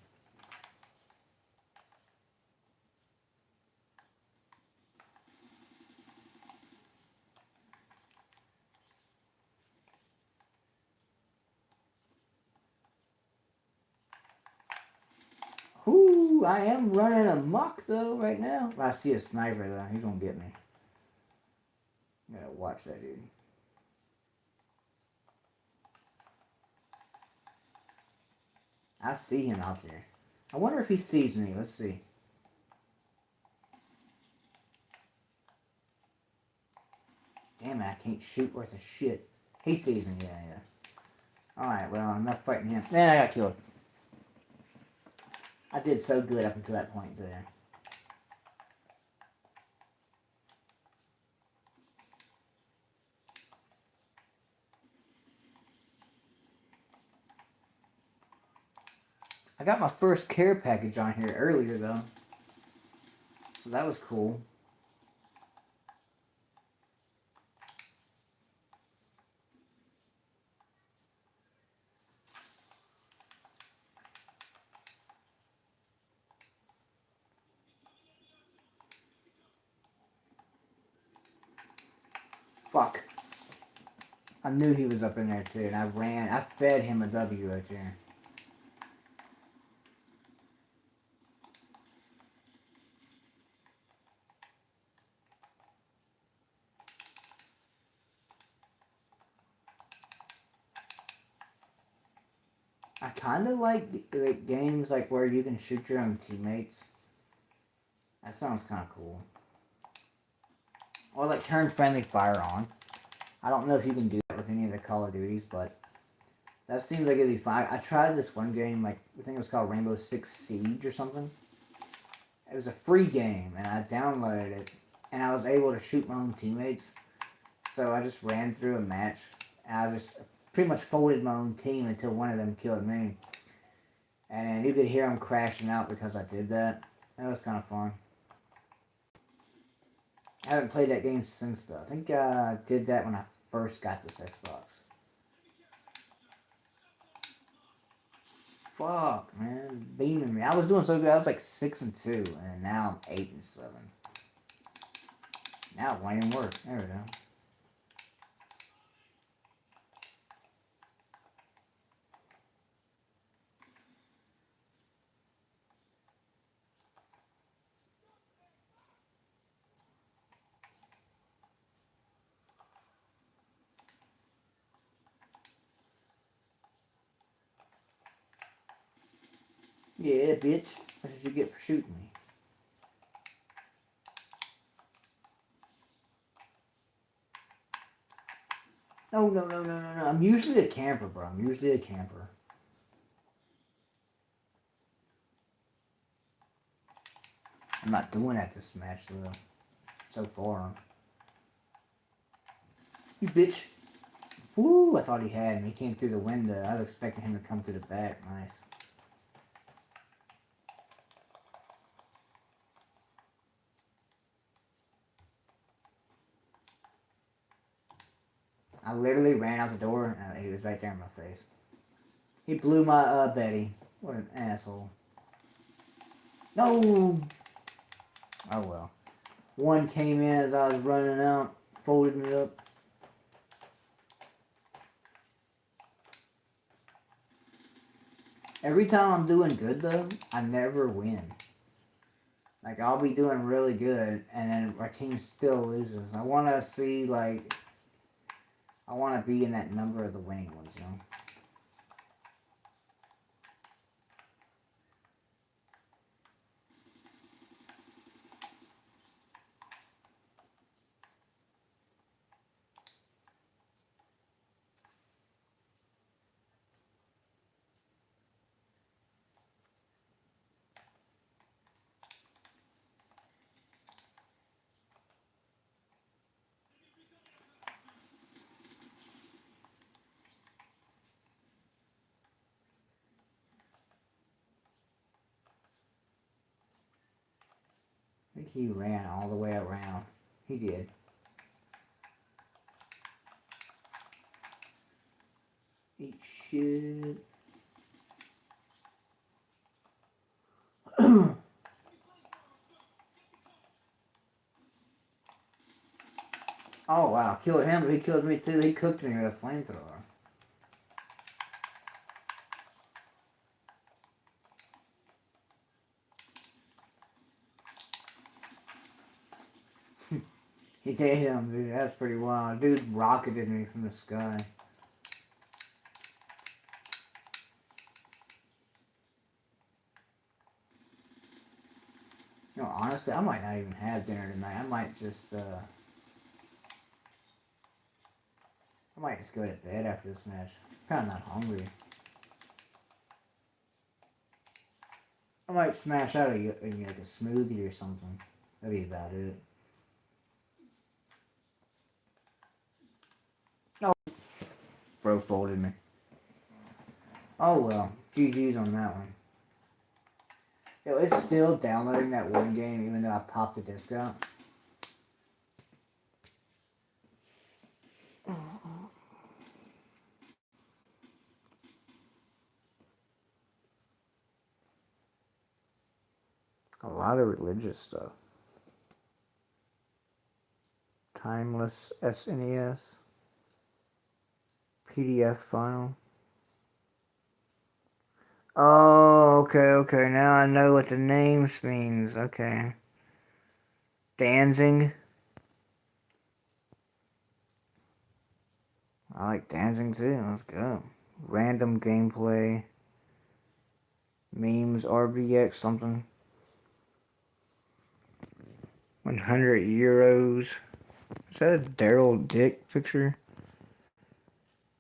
Ooh, I am running amok though right now. I see a sniper though. He's gonna get me. I gotta watch that dude. I see him out there. I wonder if he sees me. Let's see. Damn it, I can't shoot worth a shit. He sees me, yeah. Alright, well, enough fighting him. Man, I got killed. I did so good up until that point there. I got my first care package on here earlier though. So that was cool. Fuck. I knew he was up in there too, and I fed him a W right there. I kind of like games like where you can shoot your own teammates. That sounds kind of cool. Or like turn friendly fire on. I don't know if you can do that with any of the Call of Duties, but that seems like it'd be fine. I tried this one game, like I think it was called Rainbow Six Siege or something. It was a free game, and I downloaded it, and I was able to shoot my own teammates. So I just ran through a match, and I just pretty much folded my own team until one of them killed me. And you could hear them crashing out because I did that. That was kind of fun. I haven't played that game since though. I think I did that when I first got this Xbox. Fuck, man, beaming me. I was doing so good. I was like 6-2, and now I'm 8-7. Now it won't even work. There we go. Yeah, bitch. That's what you get for shooting me. No, no, no, no, no, no. I'm usually a camper, bro. I'm usually a camper. I'm not doing that this match, though. So far. You bitch. Woo, I thought he had me. He came through the window. I was expecting him to come through the back. Nice. I literally ran out the door and he was right there in my face. He blew my Betty. What an asshole. No! Oh well. One came in as I was running out, folded me up. Every time I'm doing good though, I never win. Like I'll be doing really good and then our team still loses. I wanna see like I wanna be in that number of the winning ones, you know? I think he ran all the way around. He did. Eat shit. Oh wow, killed him, but he killed me too. He cooked me with a flamethrower. He did him, dude. That's pretty wild. Dude rocketed me from the sky. You know, honestly, I might not even have dinner tonight. I might just go to bed after this match. I'm kinda not hungry. I might smash out like a smoothie or something. That'd be about it. No. Bro folded me. Oh well. GG's on that one. Yo, it's still downloading that one game even though I popped the disc out. A lot of religious stuff. Timeless SNES. PDF file. Oh, okay. Now I know what the names means. Okay. Danzing. I like dancing too. Let's go. Random gameplay. Memes, RBX, something. 100 euros. Is that a Daryl Dick picture?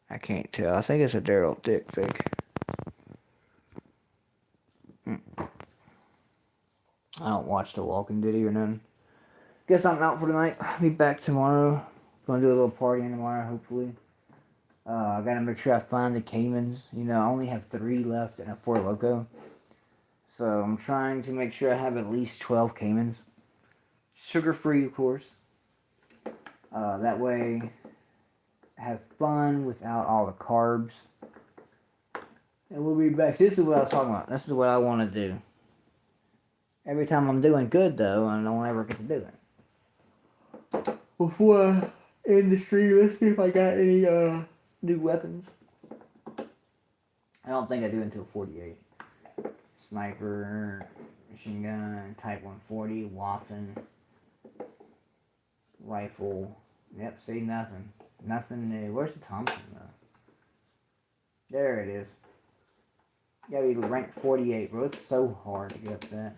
I can't tell. I think it's a Daryl Dick fake. I don't watch The Walking Dead or nothing. Guess I'm out for tonight. I'll be back tomorrow. Gonna do a little partying tomorrow, hopefully. I gotta make sure I find the Caymans. You know, I only have 3 left and a 4 Loco. So I'm trying to make sure I have at least 12 Caymans. Sugar free, of course. That way, have fun without all the carbs. And we'll be back. This is what I was talking about. This is what I want to do. Every time I'm doing good, though, I don't ever get to do it. Before I end the stream, let's see if I got any new weapons. I don't think I do until 48. Sniper, machine gun, Type 140, Waffen, rifle. Yep, see, nothing. Nothing new. Where's the Thompson, though? There it is. You gotta be ranked 48, bro. It's so hard to get up that.